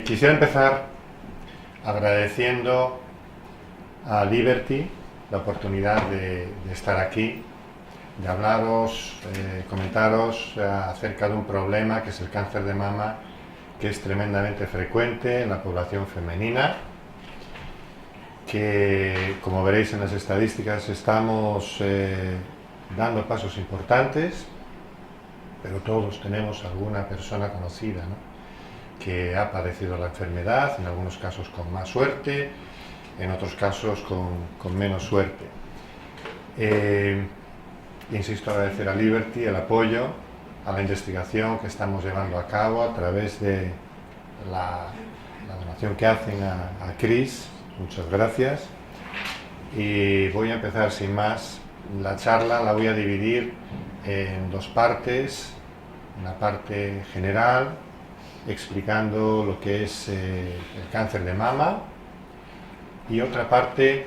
Quisiera empezar agradeciendo a Liberty la oportunidad de estar aquí, de hablaros, comentaros acerca de un problema que es el cáncer de mama, que es tremendamente frecuente en la población femenina, que, como veréis en las estadísticas, estamos dando pasos importantes, pero todos tenemos alguna persona conocida, ¿no?, que ha padecido la enfermedad, en algunos casos con más suerte, en otros casos con menos suerte. Insisto, agradecer a Liberty el apoyo a la investigación que estamos llevando a cabo a través de la donación que hacen a CRIS. Muchas gracias. Y voy a empezar sin más. La charla la voy a dividir en dos partes. Una parte general, explicando lo que es el cáncer de mama, y otra parte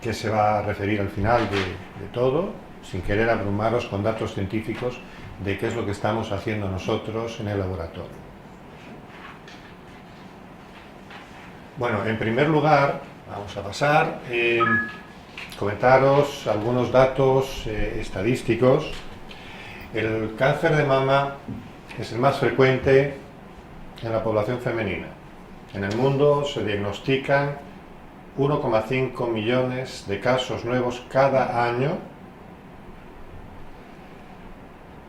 que se va a referir al final de todo, sin querer abrumaros con datos científicos de qué es lo que estamos haciendo nosotros en el laboratorio. Bueno, en primer lugar, vamos a pasar a comentaros algunos datos estadísticos. El cáncer de mama es el más frecuente en la población femenina. En el mundo se diagnostican 1,5 millones de casos nuevos cada año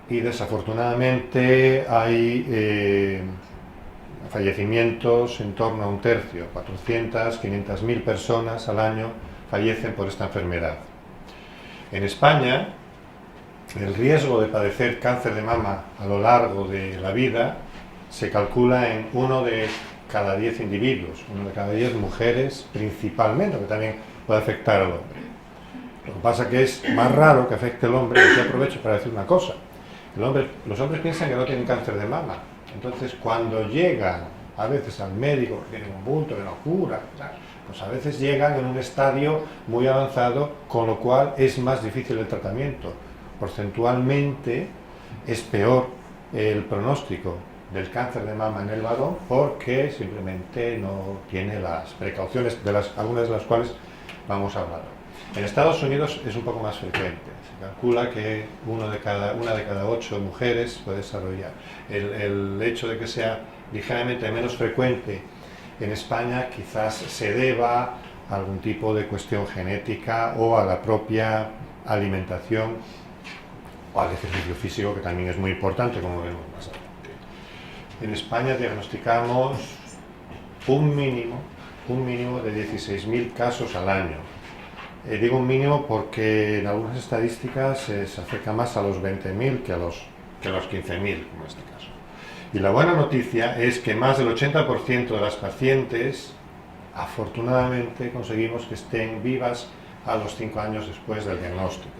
y desafortunadamente hay fallecimientos en torno a un tercio. 400, 500.000 personas al año fallecen por esta enfermedad. En España, el riesgo de padecer cáncer de mama a lo largo de la vida se calcula en 1 de cada 10 individuos, 1 de cada 10 mujeres principalmente, que también puede afectar al hombre. Lo que pasa que es más raro que afecte al hombre, y aprovecho para decir una cosa. Los hombres piensan que no tienen cáncer de mama, entonces cuando llegan a veces al médico, que tienen un bulto, que no cura, pues a veces llegan en un estadio muy avanzado, con lo cual es más difícil el tratamiento. Porcentualmente es peor el pronóstico del cáncer de mama en el varón porque simplemente no tiene las precauciones, algunas de las cuales vamos a hablar. En Estados Unidos es un poco más frecuente. Se calcula que una de cada 8 mujeres puede desarrollar. El hecho de que sea ligeramente menos frecuente en España quizás se deba a algún tipo de cuestión genética o a la propia alimentación o al ejercicio físico, que también es muy importante, como veremos más adelante. En España diagnosticamos un mínimo de 16.000 casos al año. Digo un mínimo porque en algunas estadísticas se acerca más a los 20.000 que a los 15.000, como en este caso. Y la buena noticia es que más del 80% de las pacientes, afortunadamente, conseguimos que estén vivas a los 5 años después del diagnóstico.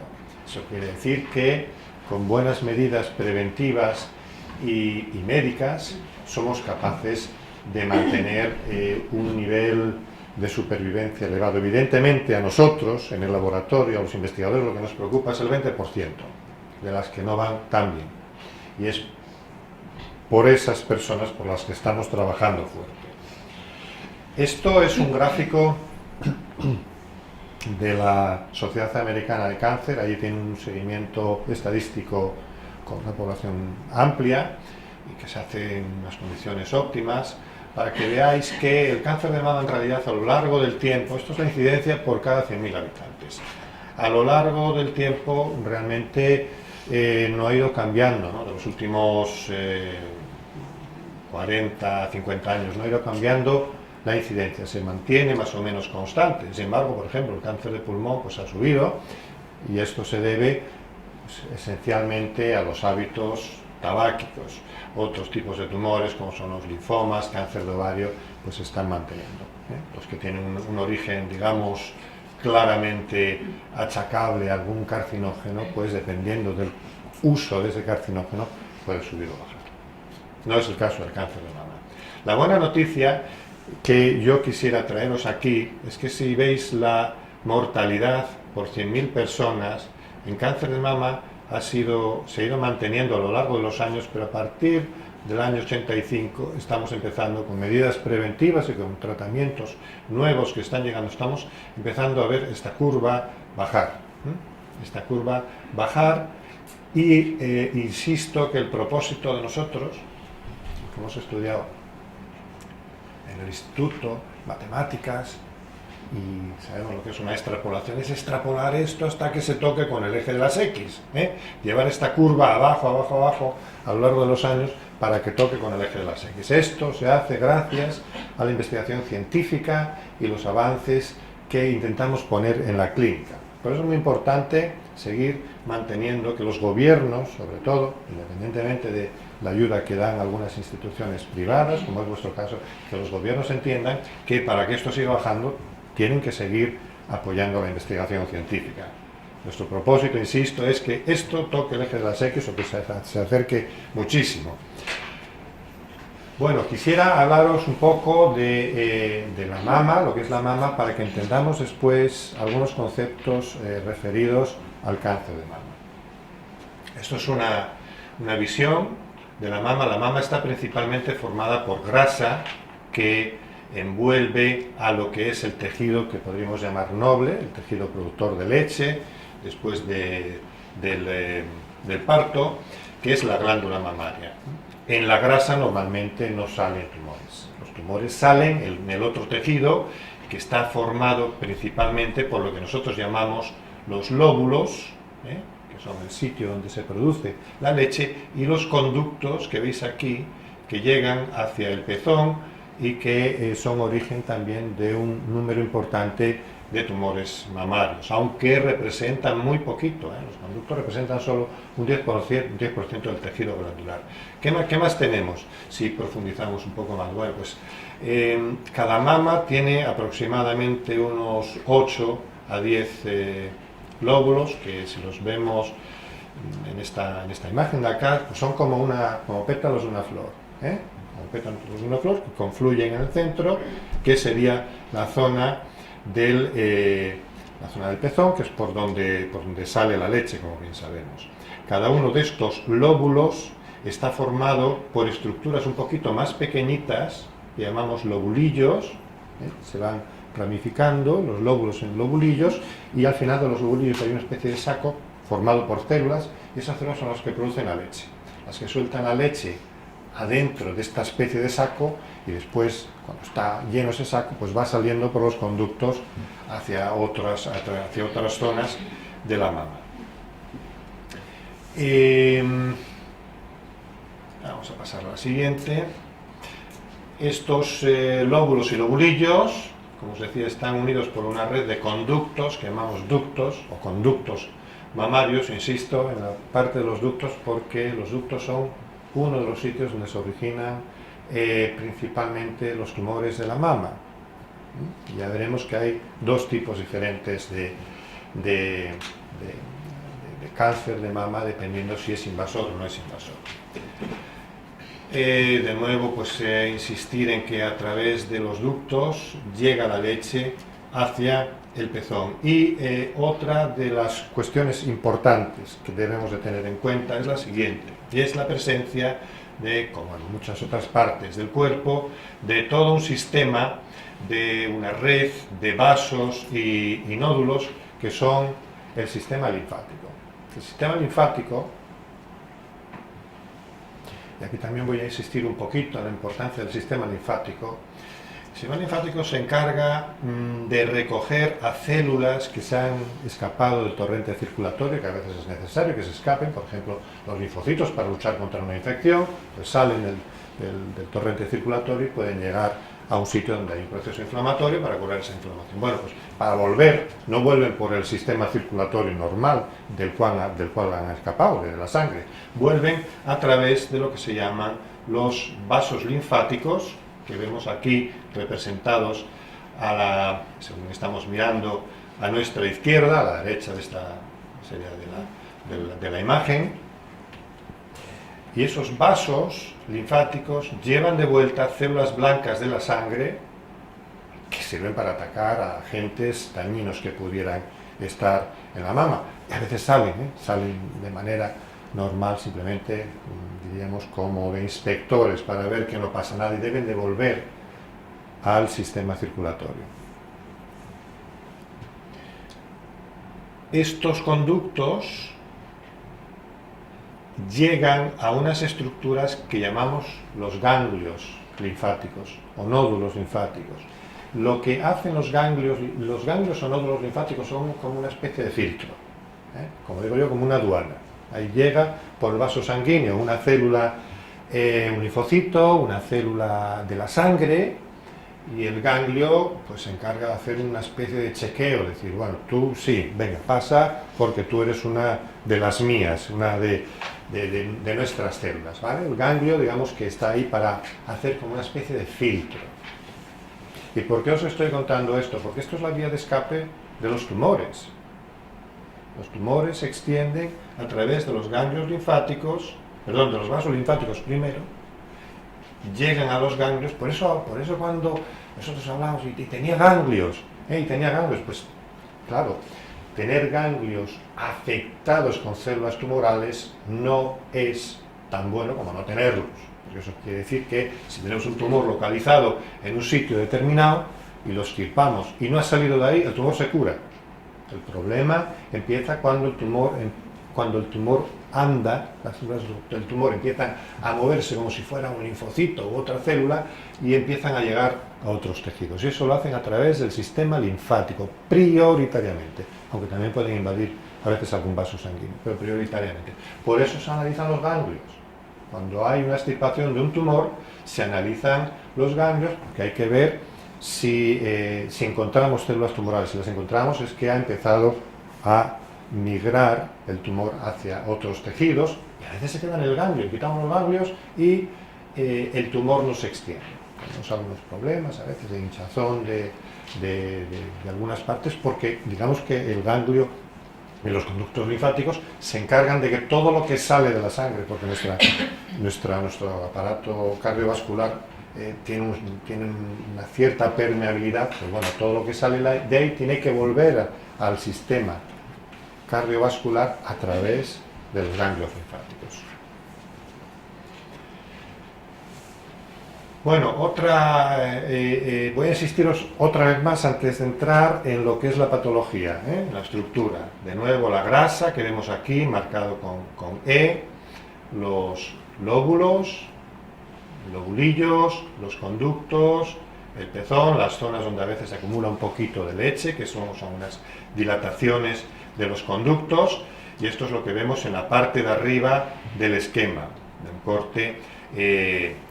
Eso quiere decir que con buenas medidas preventivas y médicas somos capaces de mantener un nivel de supervivencia elevado. Evidentemente a nosotros, en el laboratorio, a los investigadores, lo que nos preocupa es el 20% de las que no van tan bien. Y es por esas personas por las que estamos trabajando fuerte. Esto es un gráfico de la Sociedad Americana de Cáncer. Allí tiene un seguimiento estadístico con una población amplia y que se hace en unas condiciones óptimas, para que veáis que el cáncer de mama en realidad a lo largo del tiempo, esto es la incidencia por cada 100.000 habitantes, a lo largo del tiempo realmente no ha ido cambiando, ¿no? De los últimos 40, 50 años no ha ido cambiando la incidencia, se mantiene más o menos constante. Sin embargo, por ejemplo, el cáncer de pulmón pues ha subido, y esto se debe pues, esencialmente a los hábitos tabáquicos. Otros tipos de tumores, como son los linfomas, cáncer de ovario, pues se están manteniendo. Los que tienen un origen, digamos, claramente achacable a algún carcinógeno, pues dependiendo del uso de ese carcinógeno, puede subir o bajar. No es el caso del cáncer de mama. La buena noticia que yo quisiera traeros aquí es que si veis la mortalidad por 100.000 personas en cáncer de mama se ha ido manteniendo a lo largo de los años, pero a partir del año 85 estamos empezando con medidas preventivas y con tratamientos nuevos que están llegando, estamos empezando a ver esta curva bajar, esta curva bajar, y insisto que el propósito de nosotros, que hemos estudiado en el instituto, matemáticas, y sabemos lo que es una extrapolación, es extrapolar esto hasta que se toque con el eje de las X, llevar esta curva abajo, abajo, abajo a lo largo de los años para que toque con el eje de las X. Esto se hace gracias a la investigación científica y los avances que intentamos poner en la clínica. Por eso es muy importante seguir manteniendo que los gobiernos, sobre todo, independientemente de la ayuda que dan algunas instituciones privadas, como es vuestro caso, que los gobiernos entiendan que para que esto siga bajando tienen que seguir apoyando la investigación científica. Nuestro propósito, insisto, es que esto toque el eje de las X o que se acerque muchísimo. Bueno, quisiera hablaros un poco de la mama, lo que es la mama, para que entendamos después algunos conceptos referidos al cáncer de mama. Esto es una visión de la mama. La mama está principalmente formada por grasa que envuelve a lo que es el tejido que podríamos llamar noble, el tejido productor de leche, después del parto, que es la glándula mamaria. En la grasa normalmente no salen tumores. Los tumores salen en el otro tejido, que está formado principalmente por lo que nosotros llamamos los lóbulos, que son el sitio donde se produce la leche, y los conductos que veis aquí, que llegan hacia el pezón y que son origen también de un número importante de tumores mamarios, aunque representan muy poquito, los conductos representan solo un 10% del tejido glandular. ¿Qué más tenemos? Si profundizamos un poco más, bueno, pues cada mama tiene aproximadamente unos 8 a 10 lóbulos, que si los vemos en esta imagen de acá, pues son como pétalos de una flor, como pétalos de una flor que confluyen en el centro, que sería la zona del pezón, que es por donde sale la leche, como bien sabemos. Cada uno de estos lóbulos está formado por estructuras un poquito más pequeñitas, que llamamos lobulillos, se van ramificando los lóbulos en lobulillos, y al final de los lobulillos hay una especie de saco formado por células, y esas células son las que producen la leche, las que sueltan la leche adentro de esta especie de saco, y después, cuando está lleno ese saco, pues va saliendo por los conductos hacia otras zonas de la mama. Vamos a pasar a la siguiente. Estos lóbulos y lobulillos, como os decía, están unidos por una red de conductos, que llamamos ductos o conductos mamarios. Insisto en la parte de los ductos porque los ductos son uno de los sitios donde se originan principalmente los tumores de la mama. Ya veremos que hay dos tipos diferentes de cáncer de mama, dependiendo si es invasor o no es invasor. De nuevo, pues insistir en que a través de los ductos llega la leche hacia el pezón. Y otra de las cuestiones importantes que debemos de tener en cuenta es la siguiente, y es la presencia de, como en muchas otras partes del cuerpo, de todo un sistema, de una red de vasos y nódulos que son el sistema linfático. El sistema linfático, y aquí también voy a insistir un poquito en la importancia del sistema linfático. El sistema linfático se encarga de recoger a células que se han escapado del torrente circulatorio, que a veces es necesario que se escapen, por ejemplo, los linfocitos para luchar contra una infección, pues salen del torrente circulatorio y pueden llegar a un sitio donde hay un proceso inflamatorio para curar esa inflamación. Bueno, pues para volver, no vuelven por el sistema circulatorio normal del cual han escapado, de la sangre, vuelven a través de lo que se llaman los vasos linfáticos, que vemos aquí representados según estamos mirando, a nuestra izquierda, a la derecha de esta sería de la imagen. Y esos vasos linfáticos llevan de vuelta células blancas de la sangre que sirven para atacar a agentes dañinos que pudieran estar en la mama. Y a veces salen de manera normal, simplemente diríamos como de inspectores para ver que no pasa nada y deben de volver al sistema circulatorio. Estos conductos llegan a unas estructuras que llamamos los ganglios linfáticos o nódulos linfáticos. Lo que hacen los ganglios o nódulos linfáticos son como una especie de filtro, como digo yo, como una aduana. Ahí llega por el vaso sanguíneo una célula, un linfocito, una célula de la sangre, y el ganglio pues se encarga de hacer una especie de chequeo, decir, bueno, tú sí, venga, pasa porque tú eres una de las mías, una de nuestras células, ¿vale? El ganglio, digamos que está ahí para hacer como una especie de filtro. ¿Y por qué os estoy contando esto? Porque esto es la vía de escape de los tumores. Los tumores se extienden a través de los ganglios linfáticos, perdón, de los vasos linfáticos primero, llegan a los ganglios, por eso cuando nosotros hablamos y tenía ganglios, pues claro, tener ganglios afectados con células tumorales no es tan bueno como no tenerlos. Porque eso quiere decir que si tenemos un tumor localizado en un sitio determinado y lo extirpamos y no ha salido de ahí, el tumor se cura. El problema empieza cuando el tumor anda, las células del tumor empiezan a moverse como si fuera un linfocito u otra célula y empiezan a llegar a otros tejidos. Y eso lo hacen a través del sistema linfático, prioritariamente, aunque también pueden invadir a veces algún vaso sanguíneo, pero prioritariamente. Por eso se analizan los ganglios. Cuando hay una extirpación de un tumor, se analizan los ganglios, porque hay que ver si encontramos células tumorales. Si las encontramos es que ha empezado a migrar el tumor hacia otros tejidos, y a veces se queda en el ganglio, quitamos los ganglios y el tumor no se extiende. Tenemos algunos problemas, a veces de hinchazón de algunas partes, porque digamos que el ganglio y los conductos linfáticos se encargan de que todo lo que sale de la sangre, porque nuestro aparato cardiovascular tiene una cierta permeabilidad, pues bueno, todo lo que sale de ahí tiene que volver al sistema cardiovascular a través de los ganglios linfáticos. Bueno, voy a insistiros otra vez más antes de entrar en lo que es la patología, la estructura. De nuevo, la grasa que vemos aquí, marcado con E, los lóbulos, lobulillos, los conductos, el pezón, las zonas donde a veces se acumula un poquito de leche, que son unas dilataciones de los conductos, y esto es lo que vemos en la parte de arriba del esquema, de un corte,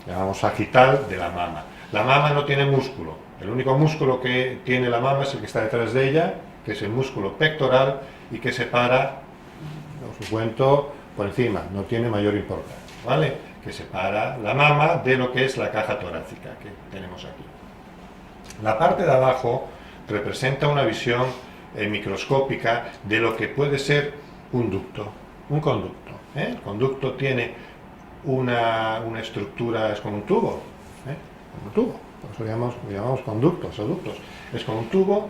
llamamos sagital, de la mama. La mama no tiene músculo, el único músculo que tiene la mama es el que está detrás de ella, que es el músculo pectoral, y que separa, os cuento por encima, no tiene mayor importancia, ¿vale? Que separa la mama de lo que es la caja torácica que tenemos aquí. La parte de abajo representa una visión microscópica de lo que puede ser un ducto, un conducto. El conducto tiene una estructura, es como un tubo, como un tubo, por eso lo llamamos conductos o ductos. Es como un tubo,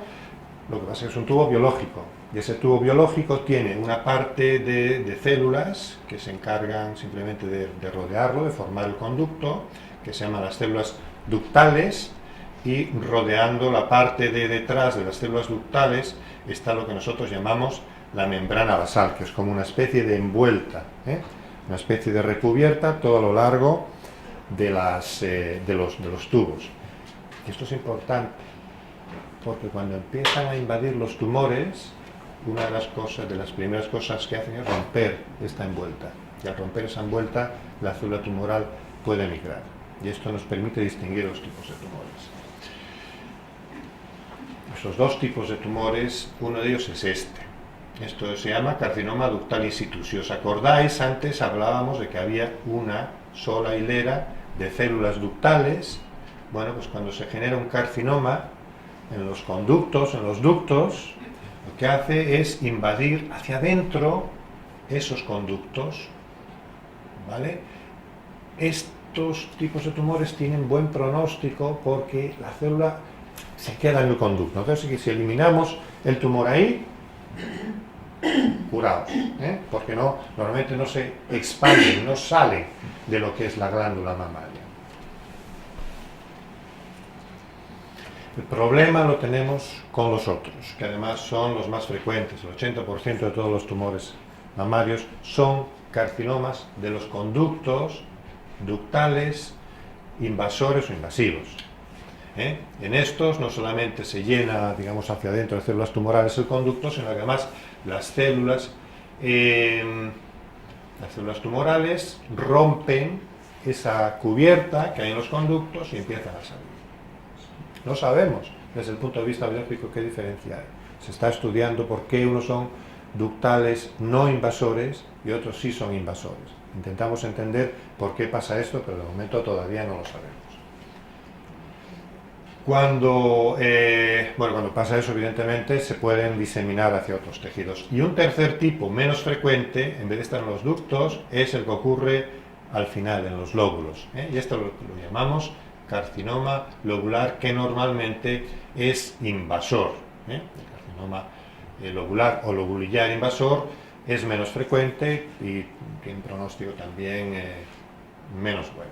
lo que pasa es que es un tubo biológico, y ese tubo biológico tiene una parte de células que se encargan simplemente de rodearlo, de formar el conducto, que se llaman las células ductales, y rodeando la parte de detrás de las células ductales está lo que nosotros llamamos la membrana basal, que es como una especie de envuelta, una especie de recubierta todo a lo largo de los tubos. Y esto es importante, porque cuando empiezan a invadir los tumores, una de las primeras cosas que hacen es romper esta envuelta, y al romper esa envuelta la célula tumoral puede migrar, y esto nos permite distinguir los tipos de tumores. Esos dos tipos de tumores, uno de ellos es este. Esto se llama carcinoma ductal in situ. Si os acordáis, antes hablábamos de que había una sola hilera de células ductales. Bueno, pues cuando se genera un carcinoma en los conductos, en los ductos, lo que hace es invadir hacia adentro esos conductos, ¿vale? Estos tipos de tumores tienen buen pronóstico porque la célula se queda en el conducto. Entonces, si eliminamos el tumor ahí, curados, porque normalmente no se expanden, no salen de lo que es la glándula mamaria. El problema lo tenemos con los otros, que además son los más frecuentes. El 80% de todos los tumores mamarios son carcinomas de los conductos ductales invasores o invasivos. En estos no solamente se llena, digamos, hacia adentro de células tumorales el conducto, sino que además las células tumorales rompen esa cubierta que hay en los conductos y empiezan a salir. No sabemos, desde el punto de vista biológico, qué diferencia hay. Se está estudiando por qué unos son ductales no invasores y otros sí son invasores. Intentamos entender por qué pasa esto, pero de momento todavía no lo sabemos. Cuando pasa eso, evidentemente, se pueden diseminar hacia otros tejidos. Y un tercer tipo, menos frecuente, en vez de estar en los ductos, es el que ocurre al final, en los lóbulos. Y esto lo llamamos carcinoma lobular, que normalmente es invasor. El carcinoma lobular o lobulillar invasor es menos frecuente y tiene un pronóstico también menos bueno.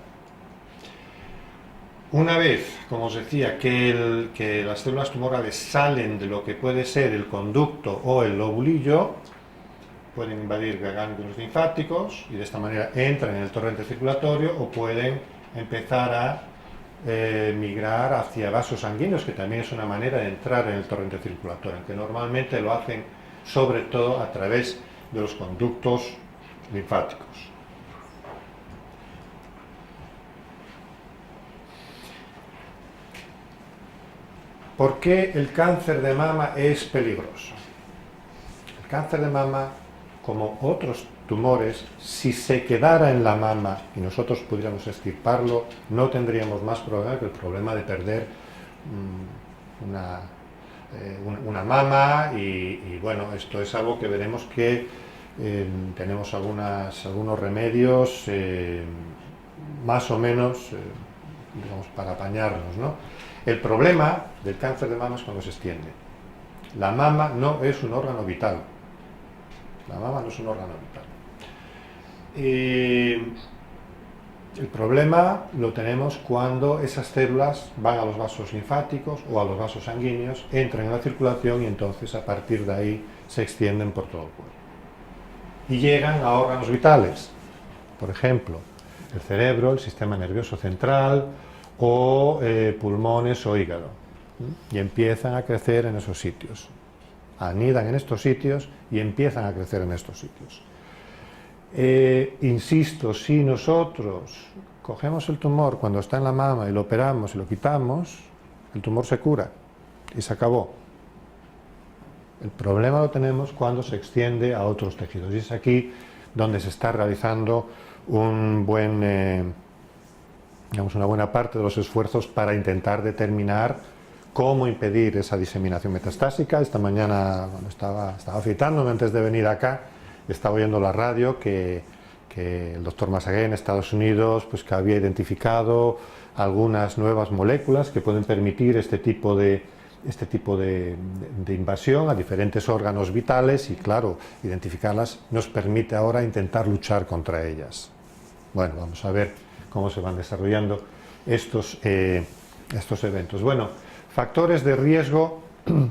Una vez, como os decía, que las células tumorales salen de lo que puede ser el conducto o el lobulillo, pueden invadir ganglios linfáticos y de esta manera entran en el torrente circulatorio, o pueden empezar a migrar hacia vasos sanguíneos, que también es una manera de entrar en el torrente circulatorio, aunque normalmente lo hacen sobre todo a través de los conductos linfáticos. ¿Por qué el cáncer de mama es peligroso? El cáncer de mama, como otros tumores, si se quedara en la mama y nosotros pudiéramos extirparlo, no tendríamos más problema que el problema de perder una mama y bueno, esto es algo que veremos que tenemos algunos remedios más o menos digamos, para apañarnos, ¿no? El problema del cáncer de mama es cuando se extiende. La mama no es un órgano vital. La mama no es un órgano vital. El problema lo tenemos cuando esas células van a los vasos linfáticos o a los vasos sanguíneos, entran en la circulación y entonces a partir de ahí se extienden por todo el cuerpo. Y llegan a órganos vitales, por ejemplo, el cerebro, el sistema nervioso central o pulmones o hígado. Y empiezan a crecer en esos sitios. Anidan en estos sitios y empiezan a crecer en estos sitios. Insisto, si nosotros cogemos el tumor cuando está en la mama y lo operamos y lo quitamos, el tumor se cura y se acabó. El problema lo tenemos cuando se extiende a otros tejidos y es aquí donde se está realizando una buena parte de los esfuerzos para intentar determinar cómo impedir esa diseminación metastásica. Esta mañana, cuando estaba afeitándome antes de venir acá, estaba oyendo la radio que el doctor Massagué en Estados Unidos pues, que había identificado algunas nuevas moléculas que pueden permitir este tipo de invasión a diferentes órganos vitales y, claro, identificarlas nos permite ahora intentar luchar contra ellas. Bueno, vamos a ver cómo se van desarrollando estos eventos. Bueno, factores de riesgo en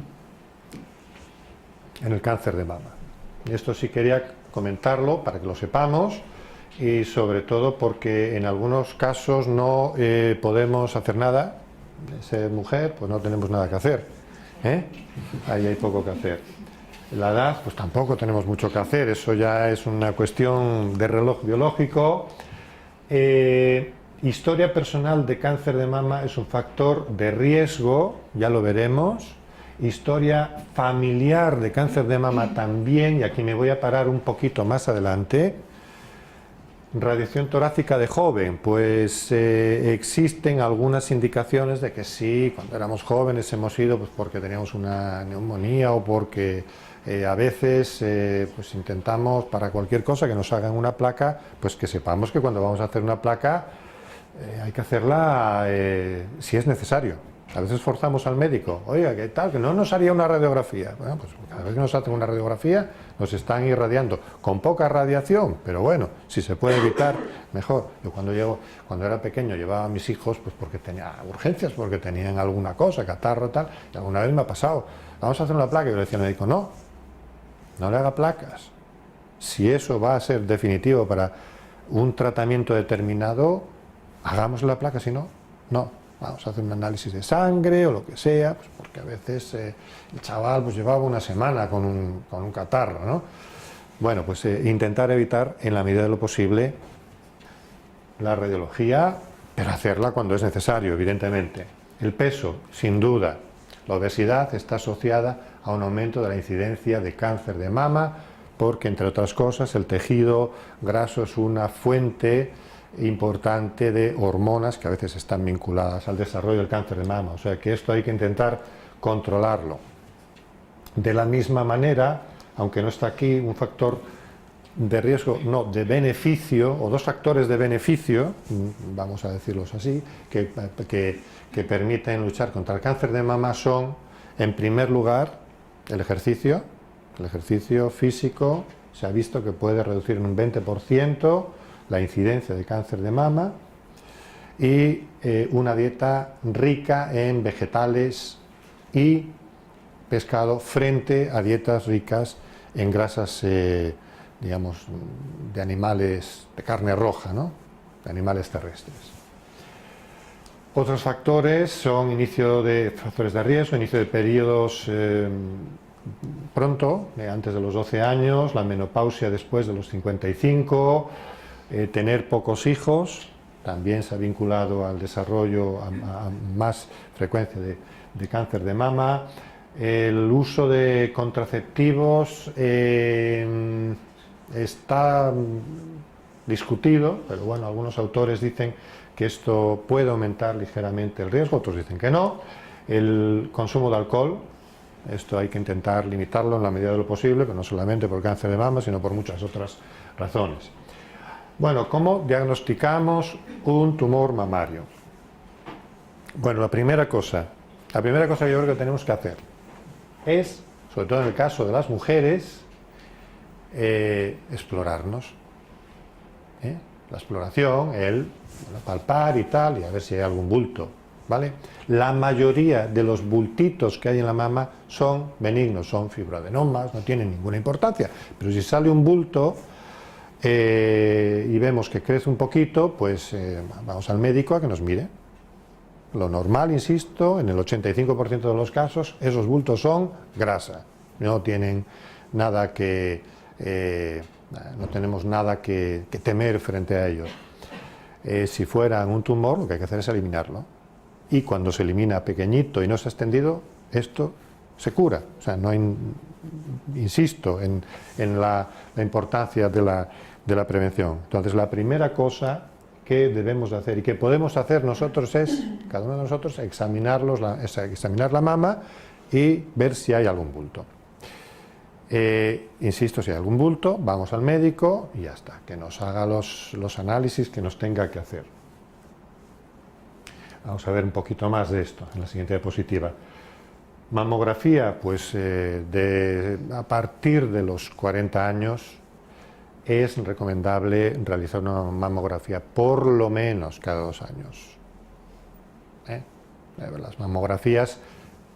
el cáncer de mama. Y esto sí quería comentarlo para que lo sepamos y sobre todo porque en algunos casos no podemos hacer nada. Ser mujer, pues no tenemos nada que hacer. Ahí hay poco que hacer. La edad, pues tampoco tenemos mucho que hacer. Eso ya es una cuestión de reloj biológico. Historia personal de cáncer de mama es un factor de riesgo, ya lo veremos. Historia familiar de cáncer de mama también, y aquí me voy a parar un poquito más adelante. Radiación torácica de joven, pues existen algunas indicaciones de que sí, cuando éramos jóvenes hemos ido pues porque teníamos una neumonía o porque a veces pues intentamos para cualquier cosa que nos hagan una placa, pues que sepamos que cuando vamos a hacer una placa hay que hacerla si es necesario. A veces forzamos al médico, oiga, ¿qué tal? Que no nos haría una radiografía. Bueno, pues cada vez que nos hacen una radiografía nos están irradiando con poca radiación, pero bueno, si se puede evitar, mejor. Yo cuando era pequeño, llevaba a mis hijos pues porque tenía urgencias, porque tenían alguna cosa, catarro, tal, y alguna vez me ha pasado, vamos a hacer una placa, y yo le decía al médico, no le haga placas. Si eso va a ser definitivo para un tratamiento determinado, hagamos la placa, si no, no. Vamos a hacer un análisis de sangre o lo que sea, pues porque a veces el chaval pues llevaba una semana con un catarro, ¿no? Bueno, pues intentar evitar en la medida de lo posible la radiología, pero hacerla cuando es necesario, evidentemente. El peso, sin duda. La obesidad está asociada a un aumento de la incidencia de cáncer de mama, porque, entre otras cosas, el tejido graso es una fuente importante de hormonas que a veces están vinculadas al desarrollo del cáncer de mama, o sea que esto hay que intentar controlarlo. De la misma manera, aunque no está aquí, un factor de riesgo, no, de beneficio, o dos factores de beneficio, vamos a decirlos así, que permiten luchar contra el cáncer de mama son, en primer lugar, el ejercicio físico. Se ha visto que puede reducir en un 20% la incidencia de cáncer de mama, y una dieta rica en vegetales y pescado frente a dietas ricas en grasas, digamos, de animales, de carne roja, ¿no? De animales terrestres. Otros factores son factores de riesgo, inicio de periodos pronto, antes de los 12 años, la menopausia después de los 55, tener pocos hijos, también se ha vinculado al desarrollo, a más frecuencia de cáncer de mama. El uso de contraceptivos está discutido, pero bueno, algunos autores dicen que esto puede aumentar ligeramente el riesgo, otros dicen que no. El consumo de alcohol, esto hay que intentar limitarlo en la medida de lo posible, pero no solamente por cáncer de mama, sino por muchas otras razones. Bueno, ¿cómo diagnosticamos un tumor mamario? Bueno, la primera cosa que yo creo que tenemos que hacer es, sobre todo en el caso de las mujeres, explorarnos. La exploración, el palpar y tal, y a ver si hay algún bulto, ¿vale? La mayoría de los bultitos que hay en la mama son benignos, son fibroadenomas, no tienen ninguna importancia, pero si sale un bulto y vemos que crece un poquito, pues vamos al médico a que nos mire. Lo normal, insisto, en el 85% de los casos, esos bultos son grasa, no tienen nada no tenemos nada que temer frente a ellos. Si fueran un tumor, lo que hay que hacer es eliminarlo. Y cuando se elimina pequeñito y no se ha extendido, esto se cura. O sea, no insisto en la importancia de la prevención. Entonces, la primera cosa que debemos de hacer y que podemos hacer nosotros es, cada uno de nosotros, examinar la mama y ver si hay algún bulto. Insisto, si hay algún bulto, vamos al médico y ya está, que nos haga los análisis que nos tenga que hacer. Vamos a ver un poquito más de esto en la siguiente diapositiva. Mamografía, pues a partir de los 40 años es recomendable realizar una mamografía por lo menos cada 2 años. Las mamografías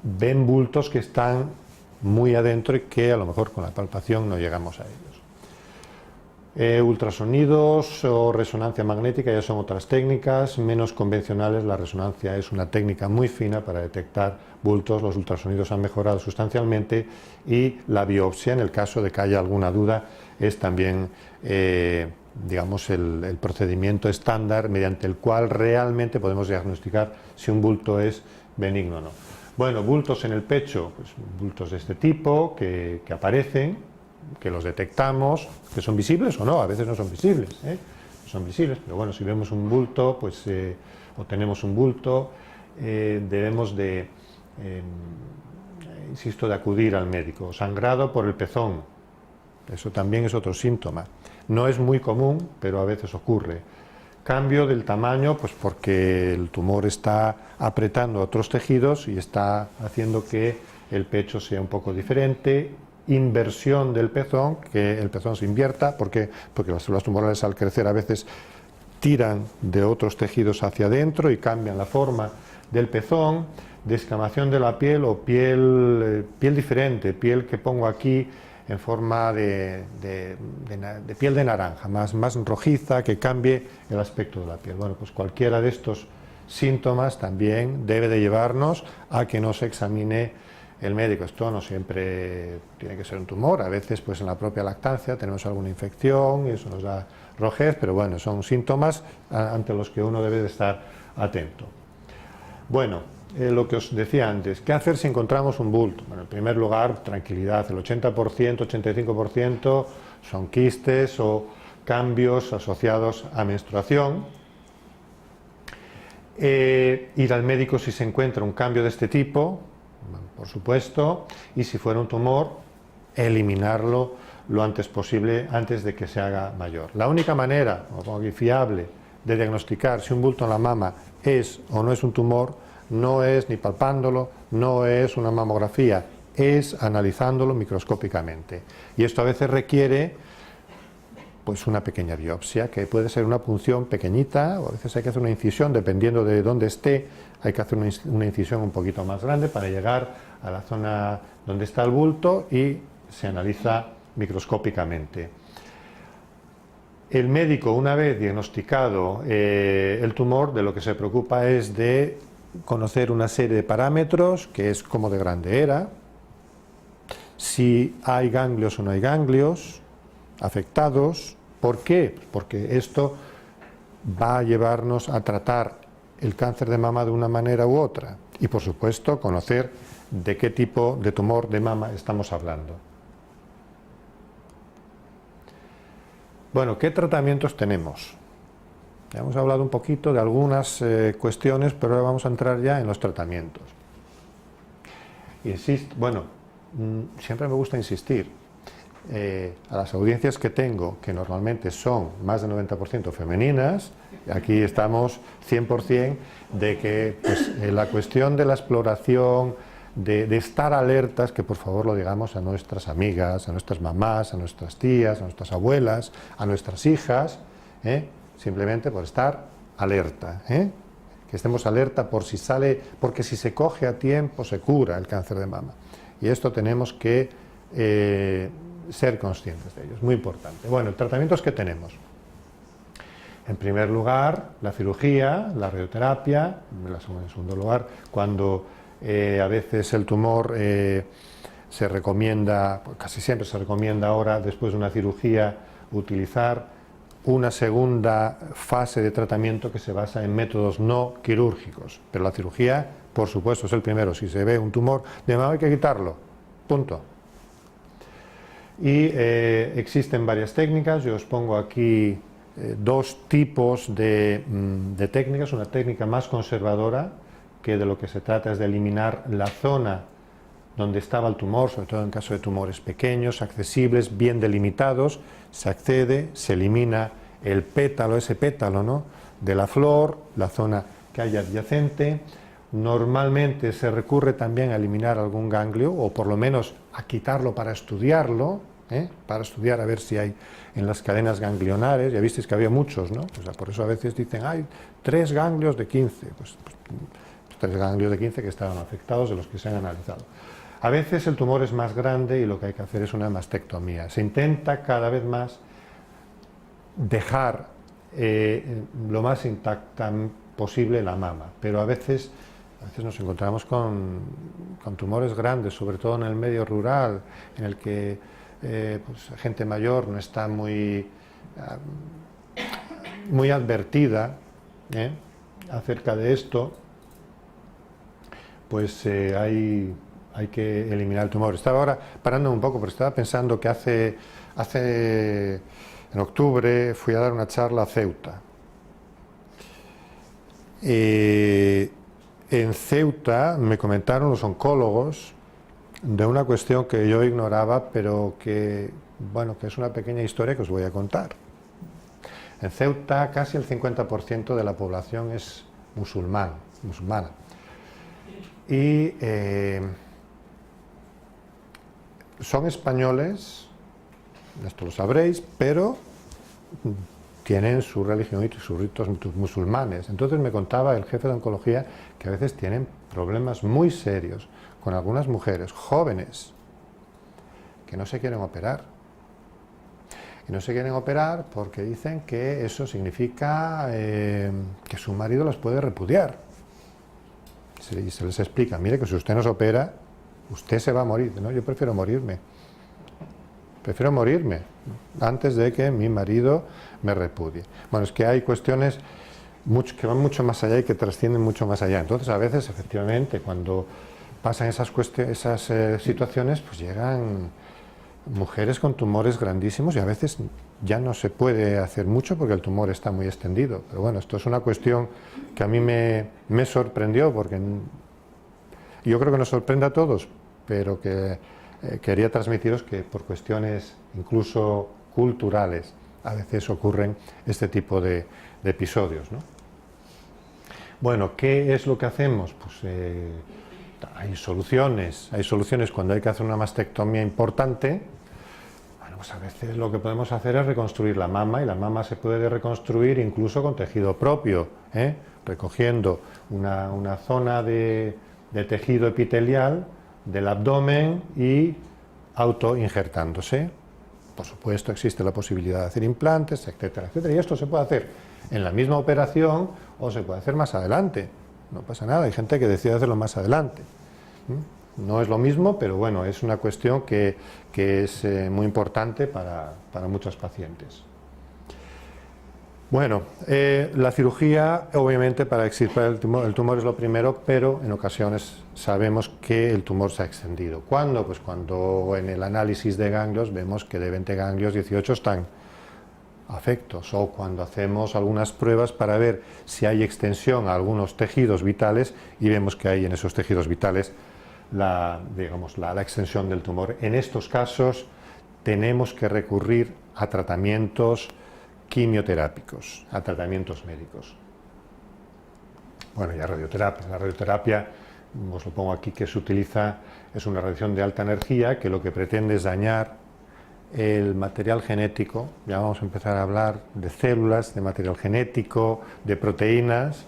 ven bultos que están muy adentro y que a lo mejor con la palpación no llegamos a ellos. Ultrasonidos o resonancia magnética ya son otras técnicas menos convencionales. La resonancia es una técnica muy fina para detectar bultos, los ultrasonidos han mejorado sustancialmente y la biopsia, en el caso de que haya alguna duda, es también digamos el procedimiento estándar mediante el cual realmente podemos diagnosticar si un bulto es benigno o no. Bueno, bultos en el pecho, pues bultos de este tipo que aparecen, que los detectamos, que son visibles o no, a veces no son visibles, no son visibles, pero bueno, si vemos un bulto, pues, o tenemos un bulto, debemos de, insisto, de acudir al médico. Sangrado por el pezón, eso también es otro síntoma. No es muy común, pero a veces ocurre. Cambio del tamaño, pues porque el tumor está apretando otros tejidos y está haciendo que el pecho sea un poco diferente. Inversión del pezón, que el pezón se invierta, porque las células tumorales al crecer a veces tiran de otros tejidos hacia adentro y cambian la forma del pezón. Descamación de la piel o piel diferente, piel que pongo aquí en forma de piel de naranja, más rojiza, que cambie el aspecto de la piel. Bueno, pues cualquiera de estos síntomas también debe de llevarnos a que nos examine el médico. Esto no siempre tiene que ser un tumor, a veces pues en la propia lactancia tenemos alguna infección y eso nos da rojez, pero bueno, son síntomas ante los que uno debe de estar atento. Bueno, lo que os decía antes, ¿qué hacer si encontramos un bulto? Bueno, en primer lugar, tranquilidad, el 80%, 85% son quistes o cambios asociados a menstruación. Ir al médico si se encuentra un cambio de este tipo, por supuesto, y si fuera un tumor, eliminarlo lo antes posible, antes de que se haga mayor. La única manera, o pongo aquí, fiable, de diagnosticar si un bulto en la mama es o no es un tumor, no es ni palpándolo, no es una mamografía, es analizándolo microscópicamente. Y esto a veces requiere pues una pequeña biopsia, que puede ser una punción pequeñita, o a veces hay que hacer una incisión, dependiendo de dónde esté, hay que hacer una incisión un poquito más grande para llegar a la zona donde está el bulto y se analiza microscópicamente. El médico, una vez diagnosticado el tumor, de lo que se preocupa es de conocer una serie de parámetros, que es cómo de grande era, si hay ganglios o no hay ganglios afectados. ¿Por qué? Porque esto va a llevarnos a tratar el cáncer de mama de una manera u otra. Y por supuesto, conocer de qué tipo de tumor de mama estamos hablando. Bueno, ¿qué tratamientos tenemos? Ya hemos hablado un poquito de algunas cuestiones, pero ahora vamos a entrar ya en los tratamientos. Insisto, bueno, siempre me gusta insistir, a las audiencias que tengo, que normalmente son más del 90% femeninas, aquí estamos 100% de que pues, la cuestión de la exploración, de estar alertas, que por favor lo digamos a nuestras amigas, a nuestras mamás, a nuestras tías, a nuestras abuelas, a nuestras hijas, simplemente por estar alerta, que estemos alerta por si sale, porque si se coge a tiempo se cura el cáncer de mama. Y esto tenemos que ser conscientes de ello, es muy importante. Bueno, tratamientos que tenemos. En primer lugar, la cirugía, la radioterapia. En segundo lugar, cuando a veces el tumor se recomienda, casi siempre se recomienda ahora, después de una cirugía, utilizar una segunda fase de tratamiento que se basa en métodos no quirúrgicos. Pero la cirugía, por supuesto, es el primero. Si se ve un tumor de mama hay que quitarlo, punto. Y existen varias técnicas, yo os pongo aquí dos tipos de técnicas. Una técnica más conservadora, que de lo que se trata es de eliminar la zona donde estaba el tumor, sobre todo en caso de tumores pequeños, accesibles, bien delimitados. Se accede, se elimina el pétalo, ese pétalo, ¿no?, de la flor, la zona que hay adyacente. Normalmente se recurre también a eliminar algún ganglio, o por lo menos a quitarlo para estudiarlo, para estudiar a ver si hay en las cadenas ganglionares. Ya visteis que había muchos, ¿no? O sea, por eso a veces dicen, hay 3 ganglios de 15, pues 3 ganglios de 15 que estaban afectados, de los que se han analizado. A veces el tumor es más grande y lo que hay que hacer es una mastectomía. Se intenta cada vez más dejar lo más intacta posible la mama, pero a veces nos encontramos con tumores grandes, sobre todo en el medio rural, en el que pues, gente mayor no está muy advertida acerca de esto. Pues hay que eliminar el tumor. Estaba ahora parando un poco, porque estaba pensando que en octubre fui a dar una charla a Ceuta. En Ceuta me comentaron los oncólogos de una cuestión que yo ignoraba, pero que, bueno, que es una pequeña historia que os voy a contar. En Ceuta casi el 50% de la población es musulmana. Y son españoles, esto lo sabréis, pero tienen su religión y sus ritos musulmanes. Entonces me contaba el jefe de oncología que a veces tienen problemas muy serios con algunas mujeres jóvenes que no se quieren operar. Y no se quieren operar porque dicen que eso significa que su marido las puede repudiar. Y se les explica, mire que si usted no se opera, usted se va a morir. No, yo prefiero morirme. Prefiero morirme antes de que mi marido me repudie. Bueno, es que hay cuestiones que van mucho más allá y que trascienden mucho más allá. Entonces, a veces, efectivamente, cuando pasan esas situaciones, pues llegan mujeres con tumores grandísimos y a veces ya no se puede hacer mucho porque el tumor está muy extendido. Pero bueno, esto es una cuestión que a mí me sorprendió, porque yo creo que nos sorprende a todos, pero que quería transmitiros que por cuestiones incluso culturales a veces ocurren este tipo de episodios, ¿no? Bueno, ¿qué es lo que hacemos? Pues hay soluciones cuando hay que hacer una mastectomía importante. Bueno, pues a veces lo que podemos hacer es reconstruir la mama, y la mama se puede reconstruir incluso con tejido propio, recogiendo una zona de tejido epitelial del abdomen y autoinjertándose. Por supuesto, existe la posibilidad de hacer implantes, etcétera, etcétera. Y esto se puede hacer en la misma operación o se puede hacer más adelante. No pasa nada, hay gente que decide hacerlo más adelante. No es lo mismo, pero bueno, es una cuestión que es muy importante para muchos pacientes. Bueno, la cirugía, obviamente, para extirpar el tumor es lo primero, pero en ocasiones sabemos que el tumor se ha extendido. ¿Cuándo? Pues cuando en el análisis de ganglios vemos que de 20 ganglios 18 están afectos, o cuando hacemos algunas pruebas para ver si hay extensión a algunos tejidos vitales y vemos que hay en esos tejidos vitales la extensión del tumor. En estos casos tenemos que recurrir a tratamientos quimioterápicos, a tratamientos médicos. Bueno, y a radioterapia. La radioterapia, os lo pongo aquí, que se utiliza, es una radiación de alta energía que lo que pretende es dañar el material genético. Ya vamos a empezar a hablar de células, de material genético, de proteínas.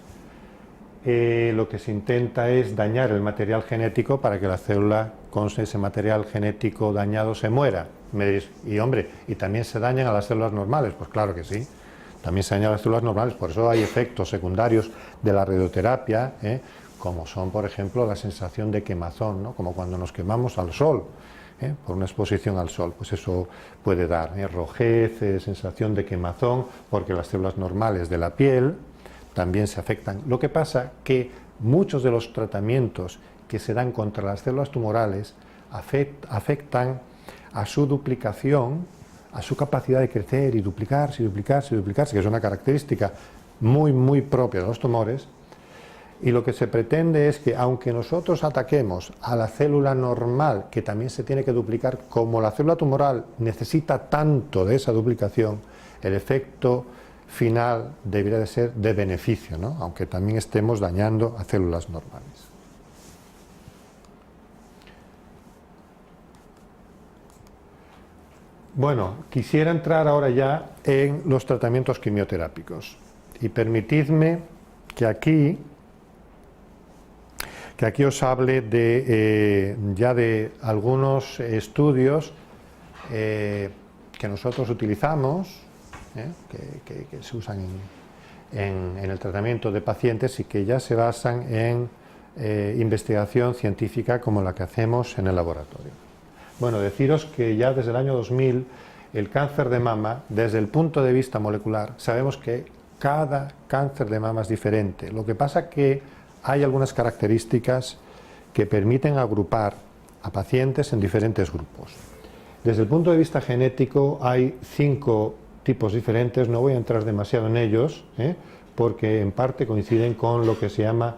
Lo que se intenta es dañar el material genético para que la célula con ese material genético dañado se muera. Me diréis, y también se dañan a las células normales. Pues claro que sí, también se dañan a las células normales. Por eso hay efectos secundarios de la radioterapia, como son, por ejemplo, la sensación de quemazón, ¿no? Como cuando nos quemamos al sol, por una exposición al sol. Pues eso puede dar rojez, sensación de quemazón, porque las células normales de la piel también se afectan. Lo que pasa que muchos de los tratamientos que se dan contra las células tumorales afectan a su duplicación, a su capacidad de crecer y duplicarse, que es una característica muy propia de los tumores. Y lo que se pretende es que, aunque nosotros ataquemos a la célula normal, que también se tiene que duplicar, como la célula tumoral necesita tanto de esa duplicación, el efecto final debería de ser de beneficio, ¿no? Aunque también estemos dañando a células normales. Bueno, quisiera entrar ahora ya en los tratamientos quimioterápicos, y permitidme que aquí os hable ya de algunos estudios que nosotros utilizamos, que se usan en el tratamiento de pacientes y que ya se basan en investigación científica como la que hacemos en el laboratorio. Bueno, deciros que ya desde el año 2000 el cáncer de mama, desde el punto de vista molecular, sabemos que cada cáncer de mama es diferente. Lo que pasa es que hay algunas características que permiten agrupar a pacientes en diferentes grupos. Desde el punto de vista genético hay 5 tipos diferentes, no voy a entrar demasiado en ellos, porque en parte coinciden con lo que se llama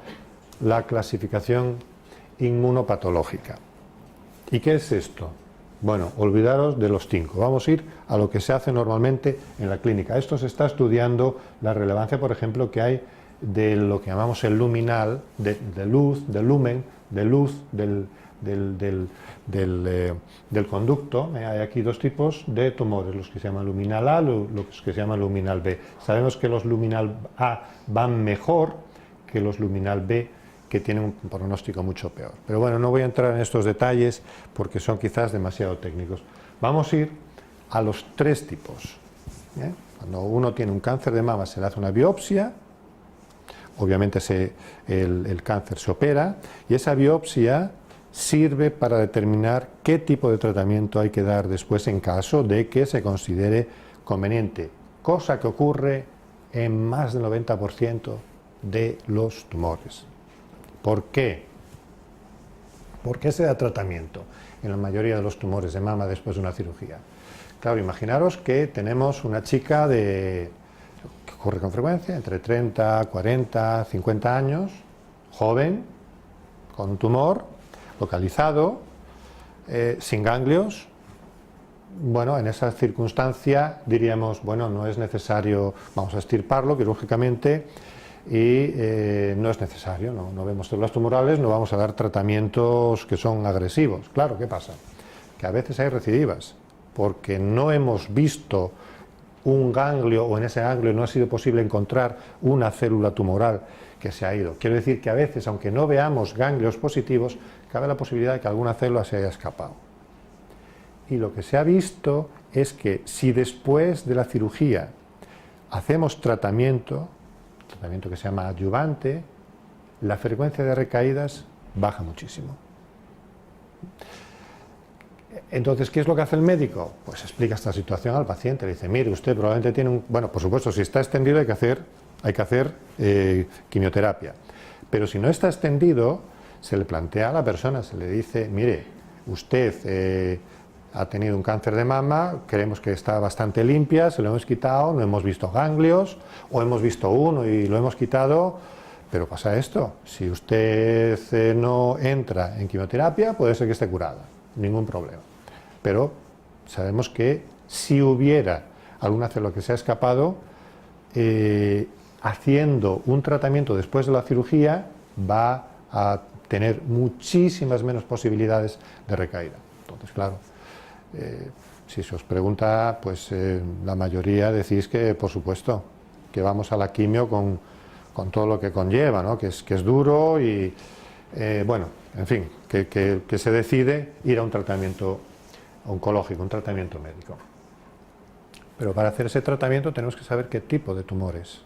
la clasificación inmunopatológica. ¿Y qué es esto? Bueno, olvidaros de los 5. Vamos a ir a lo que se hace normalmente en la clínica. Esto se está estudiando la relevancia, por ejemplo, que hay de lo que llamamos el luminal, de luz, del lumen, de luz del conducto. Hay aquí dos tipos de tumores, los que se llaman luminal A, los que se llaman luminal B. Sabemos que los luminal A van mejor que los luminal B, que tienen un pronóstico mucho peor. Pero bueno, no voy a entrar en estos detalles porque son quizás demasiado técnicos. Vamos a ir a los 3 tipos. Cuando uno tiene un cáncer de mama se le hace una biopsia, obviamente el cáncer se opera, y esa biopsia sirve para determinar qué tipo de tratamiento hay que dar después en caso de que se considere conveniente, cosa que ocurre en más del 90% de los tumores. ¿Por qué? ¿Por qué se da tratamiento en la mayoría de los tumores de mama después de una cirugía? Claro, imaginaros que tenemos una chica que ocurre con frecuencia, entre 30, 40, 50 años, joven, con un tumor localizado, sin ganglios. Bueno, en esa circunstancia diríamos, bueno, no es necesario, vamos a extirparlo quirúrgicamente, y no es necesario, no vemos células tumorales, no vamos a dar tratamientos que son agresivos. Claro, ¿qué pasa? Que a veces hay recidivas, porque no hemos visto un ganglio, o en ese ganglio no ha sido posible encontrar una célula tumoral que se ha ido. Quiero decir que a veces, aunque no veamos ganglios positivos, cabe la posibilidad de que alguna célula se haya escapado. Y lo que se ha visto es que si después de la cirugía hacemos tratamiento que se llama adyuvante, la frecuencia de recaídas baja muchísimo. Entonces, ¿qué es lo que hace el médico? Pues explica esta situación al paciente, le dice, mire, usted probablemente tiene un... Bueno, por supuesto, si está extendido hay que hacer quimioterapia, pero si no está extendido, se le plantea a la persona, se le dice, mire, usted ha tenido un cáncer de mama, creemos que está bastante limpia, se lo hemos quitado, no hemos visto ganglios, o hemos visto uno y lo hemos quitado, pero pasa esto, si usted no entra en quimioterapia, puede ser que esté curada, ningún problema. Pero sabemos que si hubiera alguna célula que se ha escapado, haciendo un tratamiento después de la cirugía, va a tener muchísimas menos posibilidades de recaída. Entonces, claro, si se os pregunta, pues la mayoría decís que, por supuesto, que vamos a la quimio con todo lo que conlleva, ¿no? que es duro y, bueno, en fin, que se decide ir a un tratamiento oncológico, un tratamiento médico. Pero para hacer ese tratamiento tenemos que saber qué tipo de tumores,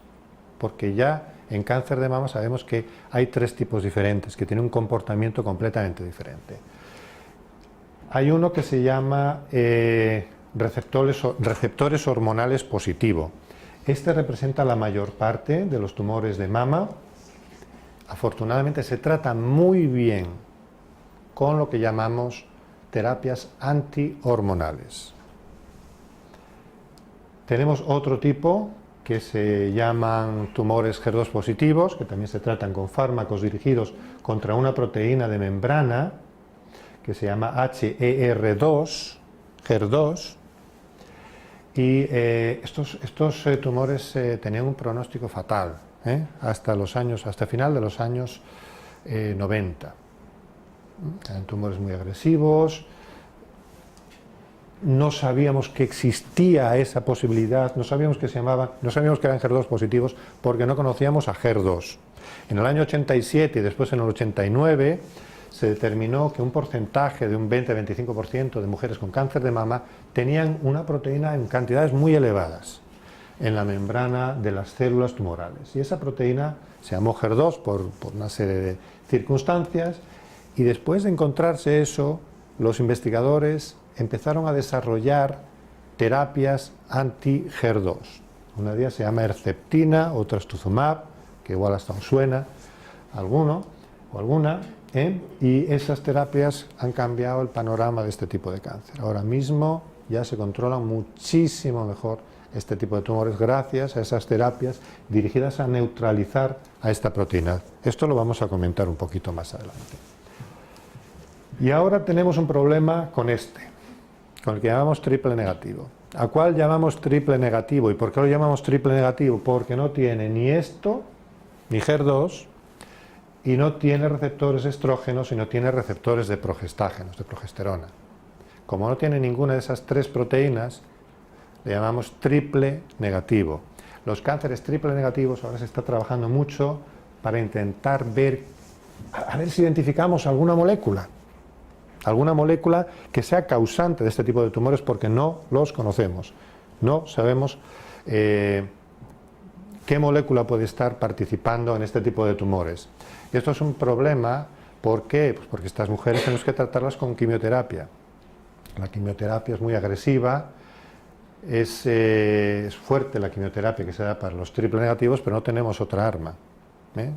porque ya en cáncer de mama sabemos que hay 3 tipos diferentes, que tienen un comportamiento completamente diferente. Hay uno que se llama receptores hormonales positivo. Este representa la mayor parte de los tumores de mama. Afortunadamente se trata muy bien con lo que llamamos terapias antihormonales. Tenemos otro tipo que se llaman tumores HER2 positivos, que también se tratan con fármacos dirigidos contra una proteína de membrana que se llama HER2, HER2, y estos tumores tenían un pronóstico fatal hasta final de los años 90. Eran tumores muy agresivos, no sabíamos que existía esa posibilidad, no sabíamos que eran HER2 positivos porque no conocíamos a HER2. En el año 87 y después en el 89 se determinó que un porcentaje de un 20-25% de mujeres con cáncer de mama tenían una proteína en cantidades muy elevadas en la membrana de las células tumorales. Y esa proteína se llamó HER2 por una serie de circunstancias, y después de encontrarse eso, los investigadores empezaron a desarrollar terapias anti-HER2. Una de ellas se llama Herceptina, otra Trastuzumab, que igual hasta os suena alguno o alguna, y esas terapias han cambiado el panorama de este tipo de cáncer. Ahora mismo ya se controlan muchísimo mejor este tipo de tumores gracias a esas terapias dirigidas a neutralizar a esta proteína. Esto lo vamos a comentar un poquito más adelante. Y ahora tenemos un problema con este. con el que llamamos triple negativo. ¿A cuál llamamos triple negativo? ¿Y por qué lo llamamos triple negativo? Porque no tiene ni esto, ni HER2, y no tiene receptores estrógenos y no tiene receptores de progestágenos, de progesterona. Como no tiene ninguna de esas tres proteínas, le llamamos triple negativo. Los cánceres triple negativos ahora se está trabajando mucho para intentar ver, a ver si identificamos alguna molécula que sea causante de este tipo de tumores, porque no los conocemos. No sabemos qué molécula puede estar participando en este tipo de tumores. Y esto es un problema, ¿por qué? Pues porque estas mujeres tenemos que tratarlas con quimioterapia. La quimioterapia es muy agresiva, es fuerte la quimioterapia que se da para los triple negativos, pero no tenemos otra arma.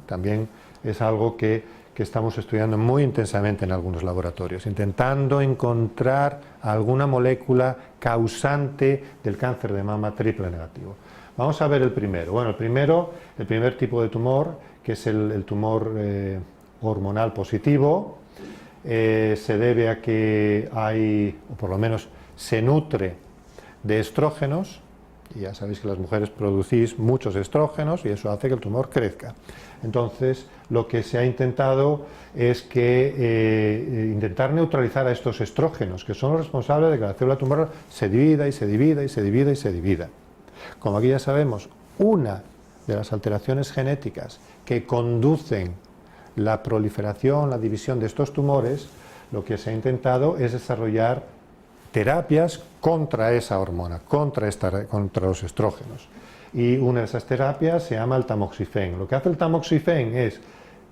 También es algo que estamos estudiando muy intensamente en algunos laboratorios, intentando encontrar alguna molécula causante del cáncer de mama triple negativo. Vamos a ver el primero. Bueno, el primer tipo de tumor, que es el tumor hormonal positivo, se debe a que hay, o por lo menos se nutre de estrógenos, y ya sabéis que las mujeres producís muchos estrógenos y eso hace que el tumor crezca. Entonces, lo que se ha intentado es intentar neutralizar a estos estrógenos, que son los responsables de que la célula tumoral se divida y se divida y se divida y se divida. Como aquí ya sabemos, una de las alteraciones genéticas que conducen la proliferación, la división de estos tumores, lo que se ha intentado es desarrollar terapias contra esa hormona, contra los estrógenos. Y una de esas terapias se llama el tamoxifeno. Lo que hace el tamoxifeno es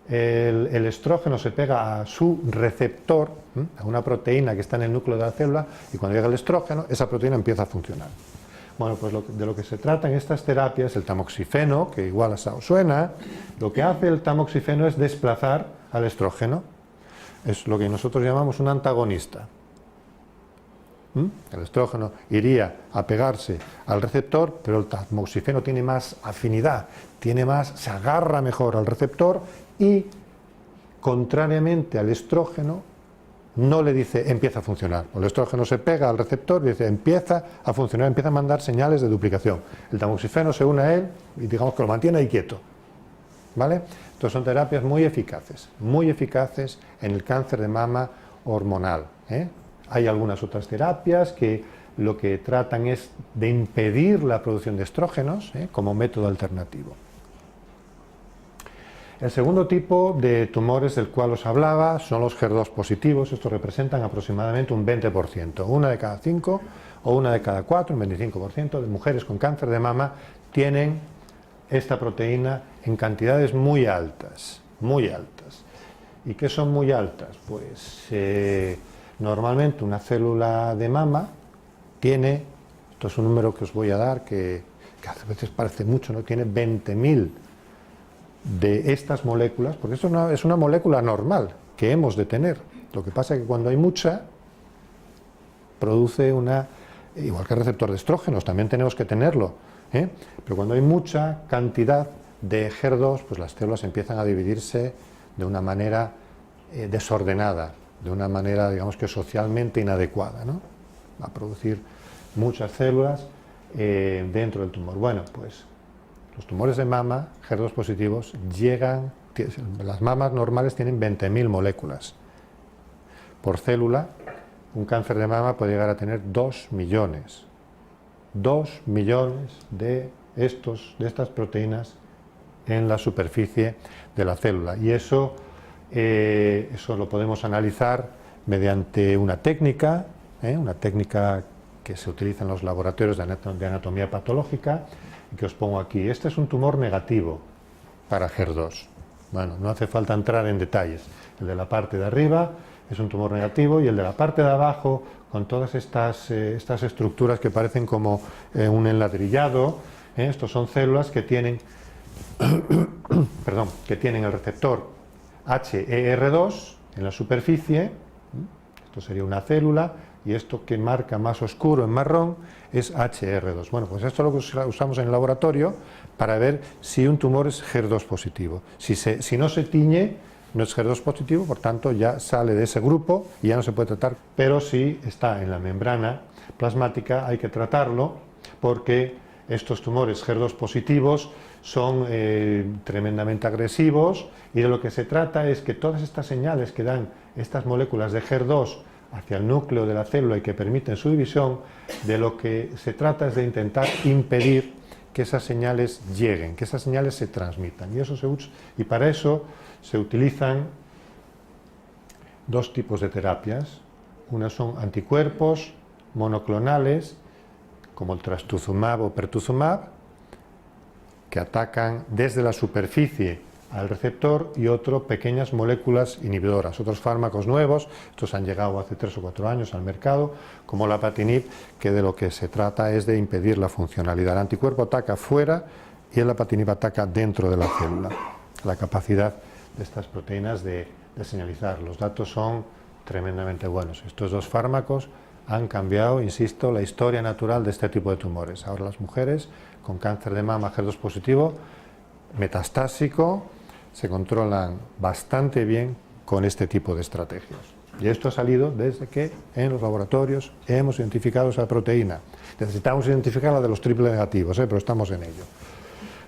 el estrógeno se pega a su receptor, a una proteína que está en el núcleo de la célula, y cuando llega el estrógeno, esa proteína empieza a funcionar. Bueno, pues de lo que se trata en estas terapias, el tamoxifeno, que igual os suena, lo que hace el tamoxifeno es desplazar al estrógeno. Es lo que nosotros llamamos un antagonista. El estrógeno iría a pegarse al receptor, pero el tamoxifeno tiene más afinidad, se agarra mejor al receptor y, contrariamente al estrógeno, no le dice empieza a funcionar. El estrógeno se pega al receptor y dice empieza a funcionar, empieza a mandar señales de duplicación. El tamoxifeno se une a él y digamos que lo mantiene ahí quieto. ¿Vale? Entonces son terapias muy eficaces en el cáncer de mama hormonal. Hay algunas otras terapias que lo que tratan es de impedir la producción de estrógenos como método alternativo. El segundo tipo de tumores del cual os hablaba son los HER2 positivos. Estos representan aproximadamente un 20%. Una de cada 5 o una de cada 4, un 25% de mujeres con cáncer de mama tienen esta proteína en cantidades muy altas, muy altas. ¿Y qué son muy altas? Pues normalmente una célula de mama tiene, esto es un número que os voy a dar, que a veces parece mucho, ¿no? Tiene 20.000 de estas moléculas, porque esto es una molécula normal que hemos de tener. Lo que pasa es que cuando hay mucha, produce igual que el receptor de estrógenos, también tenemos que tenerlo, pero cuando hay mucha cantidad de HER2, pues las células empiezan a dividirse de una manera desordenada, de una manera, digamos que socialmente inadecuada, ¿no? Va a producir muchas células dentro del tumor. Bueno, pues los tumores de mama, HER2 positivos, las mamas normales tienen 20.000 moléculas por célula. Un cáncer de mama puede llegar a tener 2 millones. 2 millones de estas proteínas en la superficie de la célula. Y eso lo podemos analizar mediante una técnica que se utiliza en los laboratorios de anatomía patológica, y que os pongo aquí. Este es un tumor negativo para HER2. Bueno, no hace falta entrar en detalles. El de la parte de arriba es un tumor negativo y el de la parte de abajo, con todas estas estructuras que parecen como un enladrillado, estos son células que tienen, que tienen el receptor HER2 en la superficie. Esto sería una célula, y esto que marca más oscuro en marrón es HER2. Bueno, pues esto es lo que usamos en el laboratorio para ver si un tumor es HER2 positivo. Si no se tiñe no es HER2 positivo, por tanto ya sale de ese grupo y ya no se puede tratar. Pero si está en la membrana plasmática hay que tratarlo, porque estos tumores HER2 positivos son tremendamente agresivos, y de lo que se trata es que todas estas señales que dan estas moléculas de HER2 hacia el núcleo de la célula y que permiten su división, de lo que se trata es de intentar impedir que esas señales lleguen, que esas señales se transmitan. Y para eso se utilizan dos tipos de terapias. Unas son anticuerpos monoclonales, como el trastuzumab o pertuzumab, que atacan desde la superficie al receptor, y otro, pequeñas moléculas inhibidoras, otros fármacos nuevos. Estos han llegado hace 3 o 4 años al mercado, como la apatinib, que de lo que se trata es de impedir la funcionalidad. El anticuerpo ataca fuera y el apatinib ataca dentro de la célula, la capacidad de estas proteínas de señalizar. Los datos son tremendamente buenos. Estos dos fármacos han cambiado, insisto, la historia natural de este tipo de tumores. Ahora las mujeres con cáncer de mama HER2 positivo metastásico se controlan bastante bien con este tipo de estrategias. Y esto ha salido desde que en los laboratorios hemos identificado esa proteína. Necesitamos identificar la de los triple negativos, pero estamos en ello.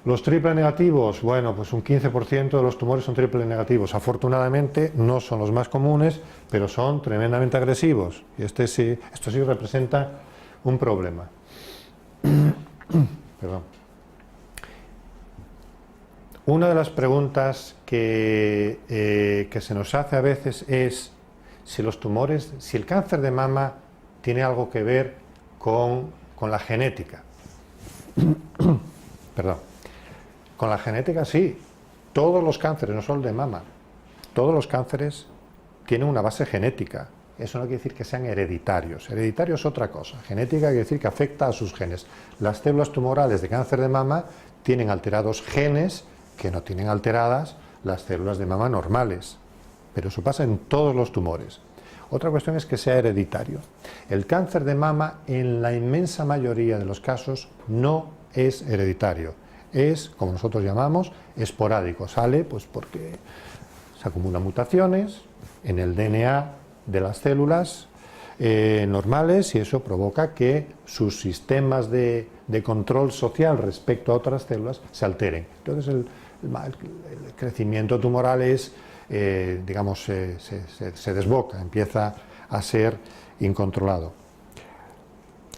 Los triple negativos, bueno, pues un 15% de los tumores son triple negativos. Afortunadamente no son los más comunes, pero son tremendamente agresivos. Y esto sí representa un problema. Perdón. Una de las preguntas que se nos hace a veces es si el cáncer de mama tiene algo que ver con la genética. Perdón. Con la genética sí. Todos los cánceres, no solo de mama, todos los cánceres tienen una base genética. Eso no quiere decir que sean hereditarios. Hereditario es otra cosa. Genética quiere decir que afecta a sus genes. Las células tumorales de cáncer de mama tienen alterados genes que no tienen alteradas las células de mama normales. Pero eso pasa en todos los tumores. Otra cuestión es que sea hereditario. El cáncer de mama, en la inmensa mayoría de los casos, no es hereditario. Es, como nosotros llamamos, esporádico. Sale pues porque se acumulan mutaciones en el DNA de las células normales, y eso provoca que sus sistemas de control social respecto a otras células se alteren. Entonces el crecimiento tumoral es, digamos, se desboca, empieza a ser incontrolado.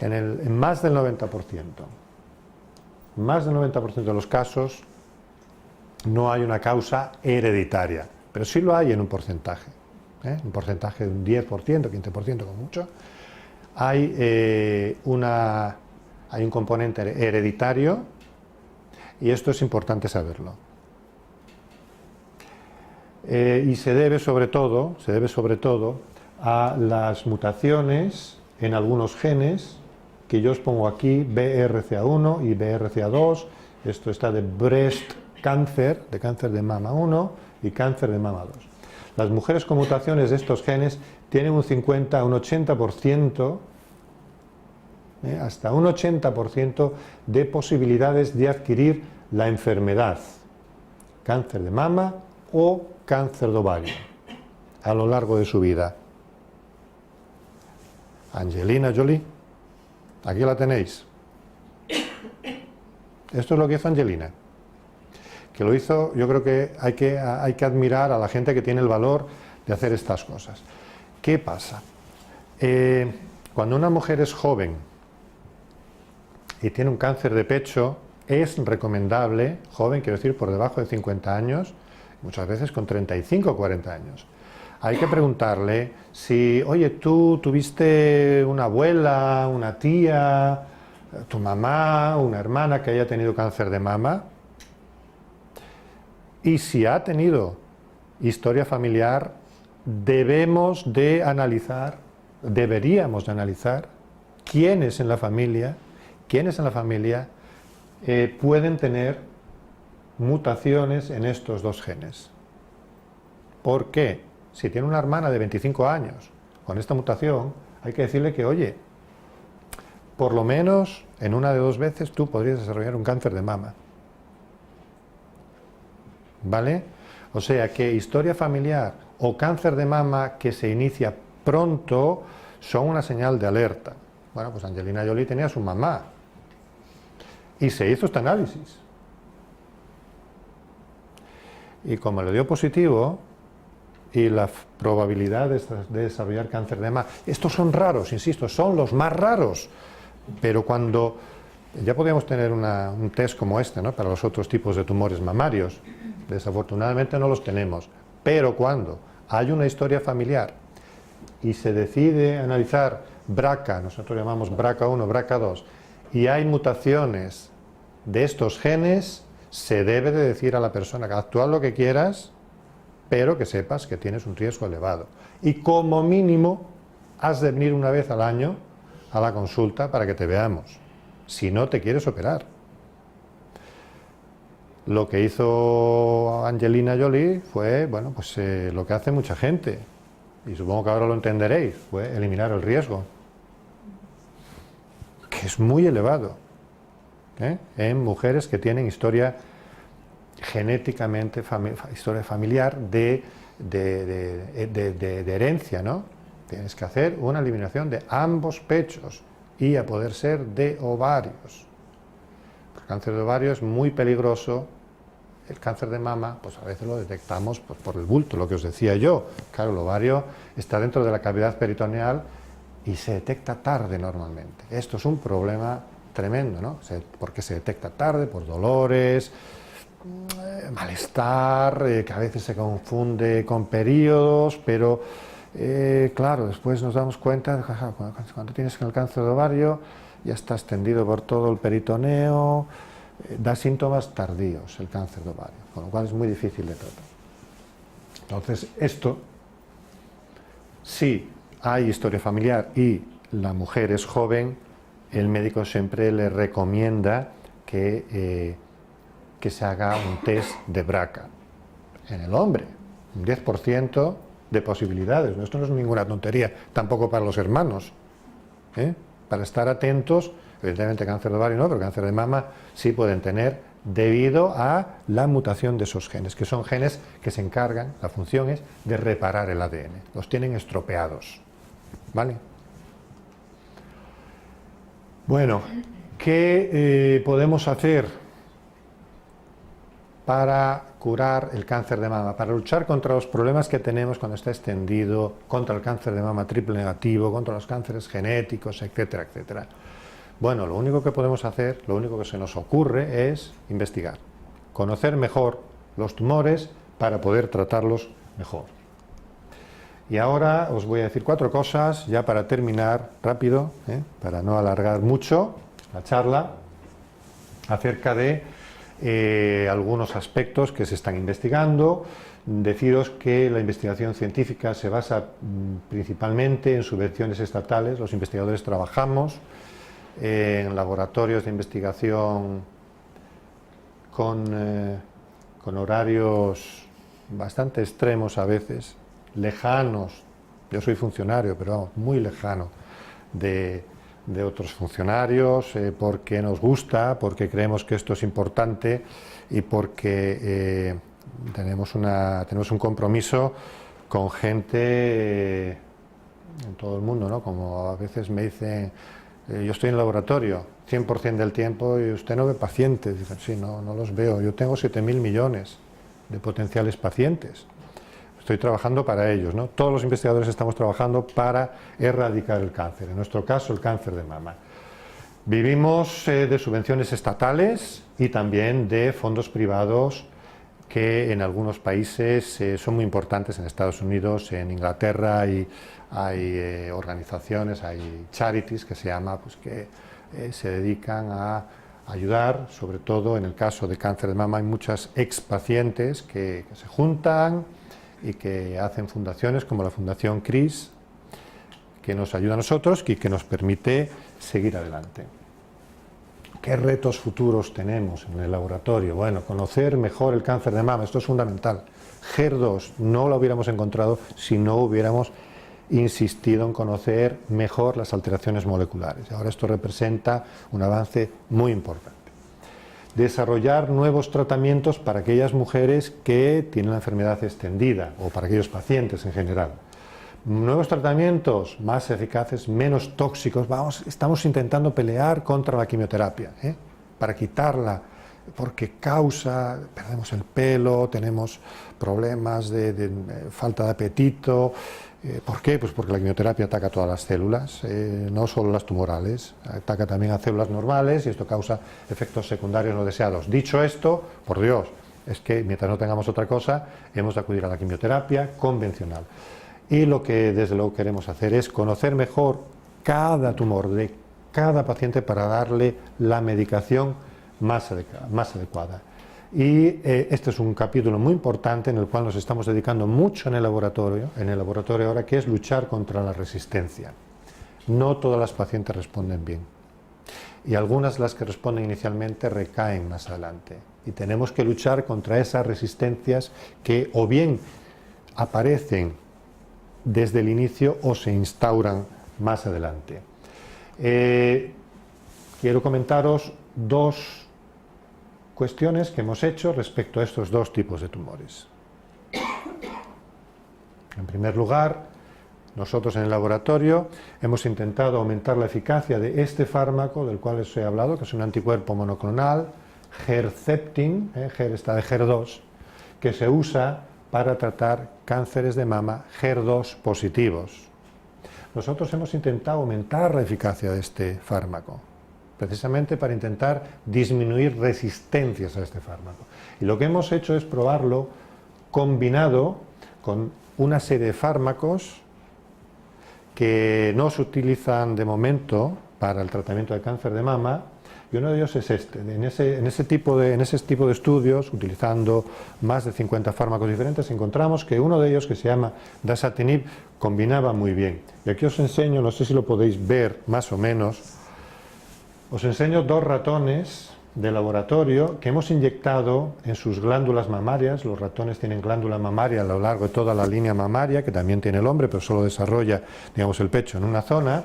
En más del 90%, de los casos no hay una causa hereditaria, pero sí lo hay en un porcentaje. Un porcentaje de un 10%, 15% como mucho, hay un componente hereditario, y esto es importante saberlo. Y se debe sobre todo a las mutaciones en algunos genes, que yo os pongo aquí, BRCA1 y BRCA2. Esto está de breast cancer, de cáncer de mama 1 y cáncer de mama 2. Las mujeres con mutaciones de estos genes tienen un 50 a un 80%, hasta un 80% de posibilidades de adquirir la enfermedad, cáncer de mama o cáncer de ovario, a lo largo de su vida. Angelina Jolie, aquí la tenéis. Esto es lo que hizo Angelina. Que lo hizo, yo creo que hay que admirar a la gente que tiene el valor de hacer estas cosas. ¿Qué pasa? Cuando una mujer es joven y tiene un cáncer de pecho, es recomendable, joven quiero decir por debajo de 50 años, muchas veces con 35 o 40 años, hay que preguntarle si, oye, tú tuviste una abuela, una tía, tu mamá, una hermana que haya tenido cáncer de mama. Y si ha tenido historia familiar, deberíamos de analizar quiénes en la familia pueden tener mutaciones en estos dos genes. ¿Por qué? Si tiene una hermana de 25 años con esta mutación, hay que decirle que, oye, por lo menos en una de 2 veces tú podrías desarrollar un cáncer de mama. ¿Vale? O sea que historia familiar o cáncer de mama que se inicia pronto son una señal de alerta. Bueno, pues Angelina Jolie tenía a su mamá y se hizo este análisis. Y como le dio positivo, y la probabilidad de desarrollar cáncer de mama, estos son raros, insisto, son los más raros, pero cuando ya podríamos tener un test como este, ¿no?, para los otros tipos de tumores mamarios, desafortunadamente no los tenemos, pero cuando hay una historia familiar y se decide analizar BRCA, nosotros llamamos BRCA1, BRCA2, y hay mutaciones de estos genes, se debe de decir a la persona que actúa lo que quieras, pero que sepas que tienes un riesgo elevado. Y como mínimo, has de venir una vez al año a la consulta para que te veamos, si no te quieres operar. Lo que hizo Angelina Jolie fue, bueno, pues lo que hace mucha gente, y supongo que ahora lo entenderéis, fue eliminar el riesgo, que es muy elevado, en mujeres que tienen historia genéticamente, historia familiar de herencia, ¿no? Tienes que hacer una eliminación de ambos pechos y a poder ser de ovarios. El cáncer de ovario es muy peligroso. El cáncer de mama, pues a veces lo detectamos pues, por el bulto, lo que os decía yo. Claro, el ovario está dentro de la cavidad peritoneal y se detecta tarde normalmente. Esto es un problema tremendo, ¿no? Porque se detecta tarde por dolores, malestar, que a veces se confunde con periodos, pero claro, después nos damos cuenta de que cuando tienes el cáncer de ovario ya está extendido por todo el peritoneo, da síntomas tardíos el cáncer de ovario, con lo cual es muy difícil de tratar. Entonces, esto, si hay historia familiar y la mujer es joven, el médico siempre le recomienda que se haga un test de BRCA. En el hombre, un 10% de posibilidades. Esto no es ninguna tontería, tampoco para los hermanos. Para estar atentos, evidentemente cáncer de ovario no, pero cáncer de mama sí pueden tener debido a la mutación de esos genes, que son genes que se encargan, la función es de reparar el ADN. Los tienen estropeados. ¿Vale? Bueno, ¿qué podemos hacer para curar el cáncer de mama, para luchar contra los problemas que tenemos cuando está extendido, contra el cáncer de mama triple negativo, contra los cánceres genéticos, etcétera, etcétera? Bueno, lo único que podemos hacer, lo único que se nos ocurre es investigar, conocer mejor los tumores para poder tratarlos mejor. Y ahora os voy a decir 4 cosas, ya para terminar rápido, para no alargar mucho la charla, acerca de algunos aspectos que se están investigando. Deciros que la investigación científica se basa principalmente en subvenciones estatales. Los investigadores trabajamos en laboratorios de investigación con horarios bastante extremos a veces, lejanos. Yo soy funcionario, pero vamos, muy lejano de otros funcionarios, porque nos gusta, porque creemos que esto es importante y porque tenemos un compromiso con gente en todo el mundo, ¿no? Como a veces me dicen, yo estoy en el laboratorio 100% del tiempo y usted no ve pacientes. Dicen, sí, no los veo. Yo tengo 7.000 millones de potenciales pacientes. Estoy trabajando para ellos, ¿no? Todos los investigadores estamos trabajando para erradicar el cáncer, en nuestro caso el cáncer de mama. Vivimos de subvenciones estatales y también de fondos privados que en algunos países son muy importantes, en Estados Unidos, en Inglaterra hay organizaciones, hay charities que se llama, pues que se dedican a ayudar, sobre todo en el caso de cáncer de mama hay muchas expacientes que se juntan y que hacen fundaciones como la Fundación CRIS, que nos ayuda a nosotros y que nos permite seguir adelante. ¿Qué retos futuros tenemos en el laboratorio? Bueno, conocer mejor el cáncer de mama, esto es fundamental. HER2 no lo hubiéramos encontrado si no hubiéramos insistido en conocer mejor las alteraciones moleculares. Ahora esto representa un avance muy importante. desarrollar nuevos tratamientos para aquellas mujeres que tienen la enfermedad extendida o para aquellos pacientes en general. Nuevos tratamientos más eficaces, menos tóxicos. Estamos intentando pelear contra la quimioterapia, para quitarla, porque perdemos el pelo, tenemos problemas de falta de apetito. ¿Por qué? Pues porque la quimioterapia ataca a todas las células, no solo las tumorales, ataca también a células normales y esto causa efectos secundarios no deseados. Dicho esto, por Dios, es que mientras no tengamos otra cosa, hemos de acudir a la quimioterapia convencional. Y lo que desde luego queremos hacer es conocer mejor cada tumor de cada paciente para darle la medicación más adecuada. Y este es un capítulo muy importante en el cual nos estamos dedicando mucho en el laboratorio ahora, que es luchar contra la resistencia. No todas las pacientes responden bien y algunas de las que responden inicialmente recaen más adelante y tenemos que luchar contra esas resistencias que o bien aparecen desde el inicio o se instauran más adelante. Quiero comentaros dos cuestiones que hemos hecho respecto a estos dos tipos de tumores. En primer lugar, nosotros en el laboratorio hemos intentado aumentar la eficacia de este fármaco del cual os he hablado, que es un anticuerpo monoclonal, Herceptin, HER está de HER2, que se usa para tratar cánceres de mama HER2 positivos. Nosotros hemos intentado aumentar la eficacia de este fármaco, precisamente para intentar disminuir resistencias a este fármaco. Y lo que hemos hecho es probarlo combinado con una serie de fármacos que no se utilizan de momento para el tratamiento de cáncer de mama, y uno de ellos es este. En ese tipo de estudios, utilizando más de 50 fármacos diferentes, encontramos que uno de ellos, que se llama dasatinib, combinaba muy bien. Y aquí os enseño, no sé si lo podéis ver más o menos, os enseño dos ratones de laboratorio que hemos inyectado en sus glándulas mamarias. Los ratones tienen glándula mamaria a lo largo de toda la línea mamaria, que también tiene el hombre, pero solo desarrolla, digamos, el pecho en una zona.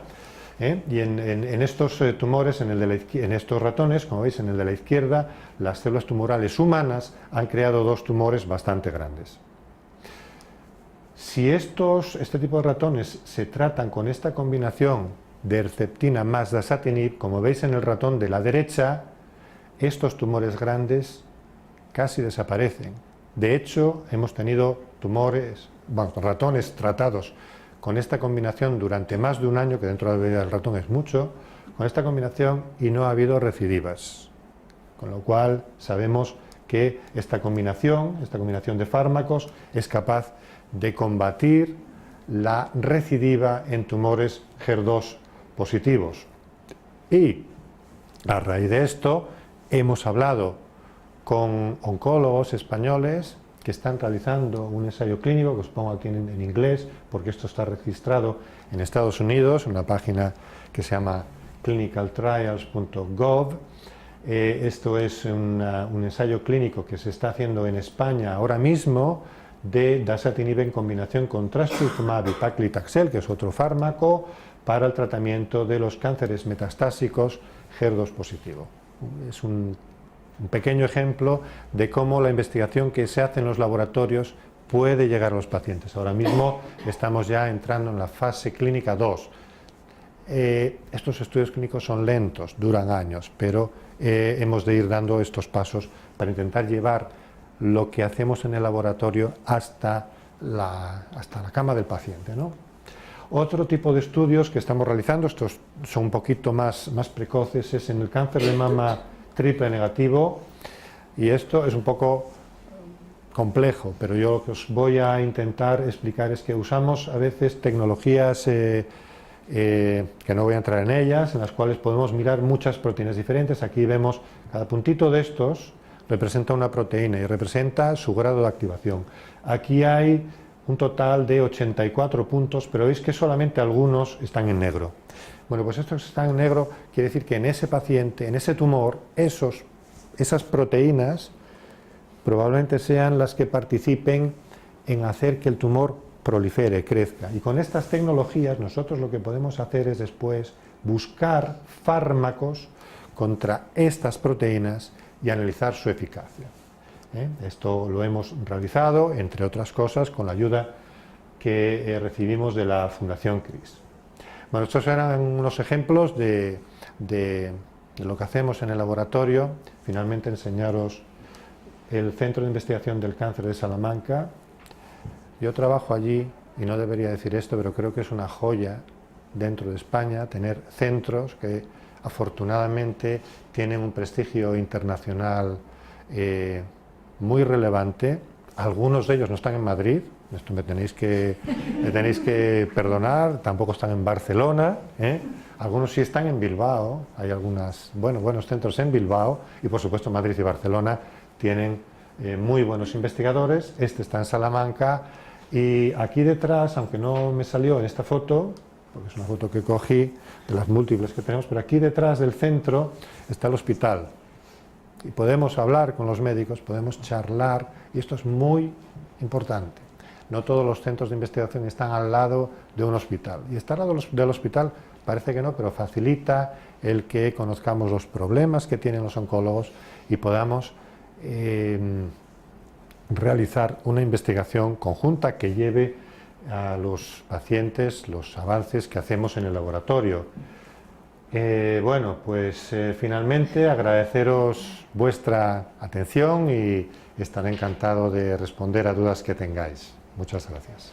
Y en estos tumores, en estos ratones, como veis en el de la izquierda, las células tumorales humanas han creado dos tumores bastante grandes. Si este tipo de ratones se tratan con esta combinación de Herceptina más dasatinib, como veis en el ratón de la derecha, estos tumores grandes casi desaparecen. De hecho, hemos tenido ratones tratados con esta combinación durante más de un año, que dentro de la vida del ratón es mucho, con esta combinación, y no ha habido recidivas. Con lo cual sabemos que esta combinación de fármacos es capaz de combatir la recidiva en tumores HER2 positivos. Y a raíz de esto hemos hablado con oncólogos españoles que están realizando un ensayo clínico, que os pongo aquí en inglés, porque esto está registrado en Estados Unidos, en una página que se llama clinicaltrials.gov. Esto es un ensayo clínico que se está haciendo en España ahora mismo de dasatinib en combinación con trastuzumab y paclitaxel, que es otro fármaco para el tratamiento de los cánceres metastásicos HER2 positivo. Es un pequeño ejemplo de cómo la investigación que se hace en los laboratorios puede llegar a los pacientes. Ahora mismo estamos ya entrando en la fase clínica 2. Estos estudios clínicos son lentos, duran años, pero hemos de ir dando estos pasos para intentar llevar lo que hacemos en el laboratorio hasta la cama del paciente, ¿no? Otro tipo de estudios que estamos realizando, estos son un poquito más precoces, es en el cáncer de mama triple negativo, y esto es un poco complejo, pero yo lo que os voy a intentar explicar es que usamos a veces tecnologías que no voy a entrar en ellas, en las cuales podemos mirar muchas proteínas diferentes. Aquí vemos cada puntito de estos representa una proteína y representa su grado de activación. Aquí hay un total de 84 puntos, pero veis que solamente algunos están en negro. Bueno, pues estos que están en negro quiere decir que en ese paciente, en ese tumor, esas proteínas probablemente sean las que participen en hacer que el tumor prolifere, crezca. Y con estas tecnologías nosotros lo que podemos hacer es después buscar fármacos contra estas proteínas y analizar su eficacia. Esto lo hemos realizado, entre otras cosas, con la ayuda que recibimos de la Fundación CRIS. Bueno, estos eran unos ejemplos de lo que hacemos en el laboratorio. Finalmente, enseñaros el Centro de Investigación del Cáncer de Salamanca. Yo trabajo allí, y no debería decir esto, pero creo que es una joya dentro de España tener centros que afortunadamente tienen un prestigio internacional muy relevante. Algunos de ellos no están en Madrid, esto me tenéis que perdonar, tampoco están en Barcelona, algunos sí están en Bilbao, hay buenos centros en Bilbao, y por supuesto Madrid y Barcelona tienen muy buenos investigadores. Este está en Salamanca, y aquí detrás, aunque no me salió en esta foto, porque es una foto que cogí de las múltiples que tenemos, pero aquí detrás del centro está el hospital. Y podemos hablar con los médicos, podemos charlar, y esto es muy importante. No todos los centros de investigación están al lado de un hospital. Y estar al lado del hospital parece que no, pero facilita el que conozcamos los problemas que tienen los oncólogos y podamos realizar una investigación conjunta que lleve a los pacientes los avances que hacemos en el laboratorio. Finalmente agradeceros vuestra atención y estaré encantado de responder a dudas que tengáis. Muchas gracias.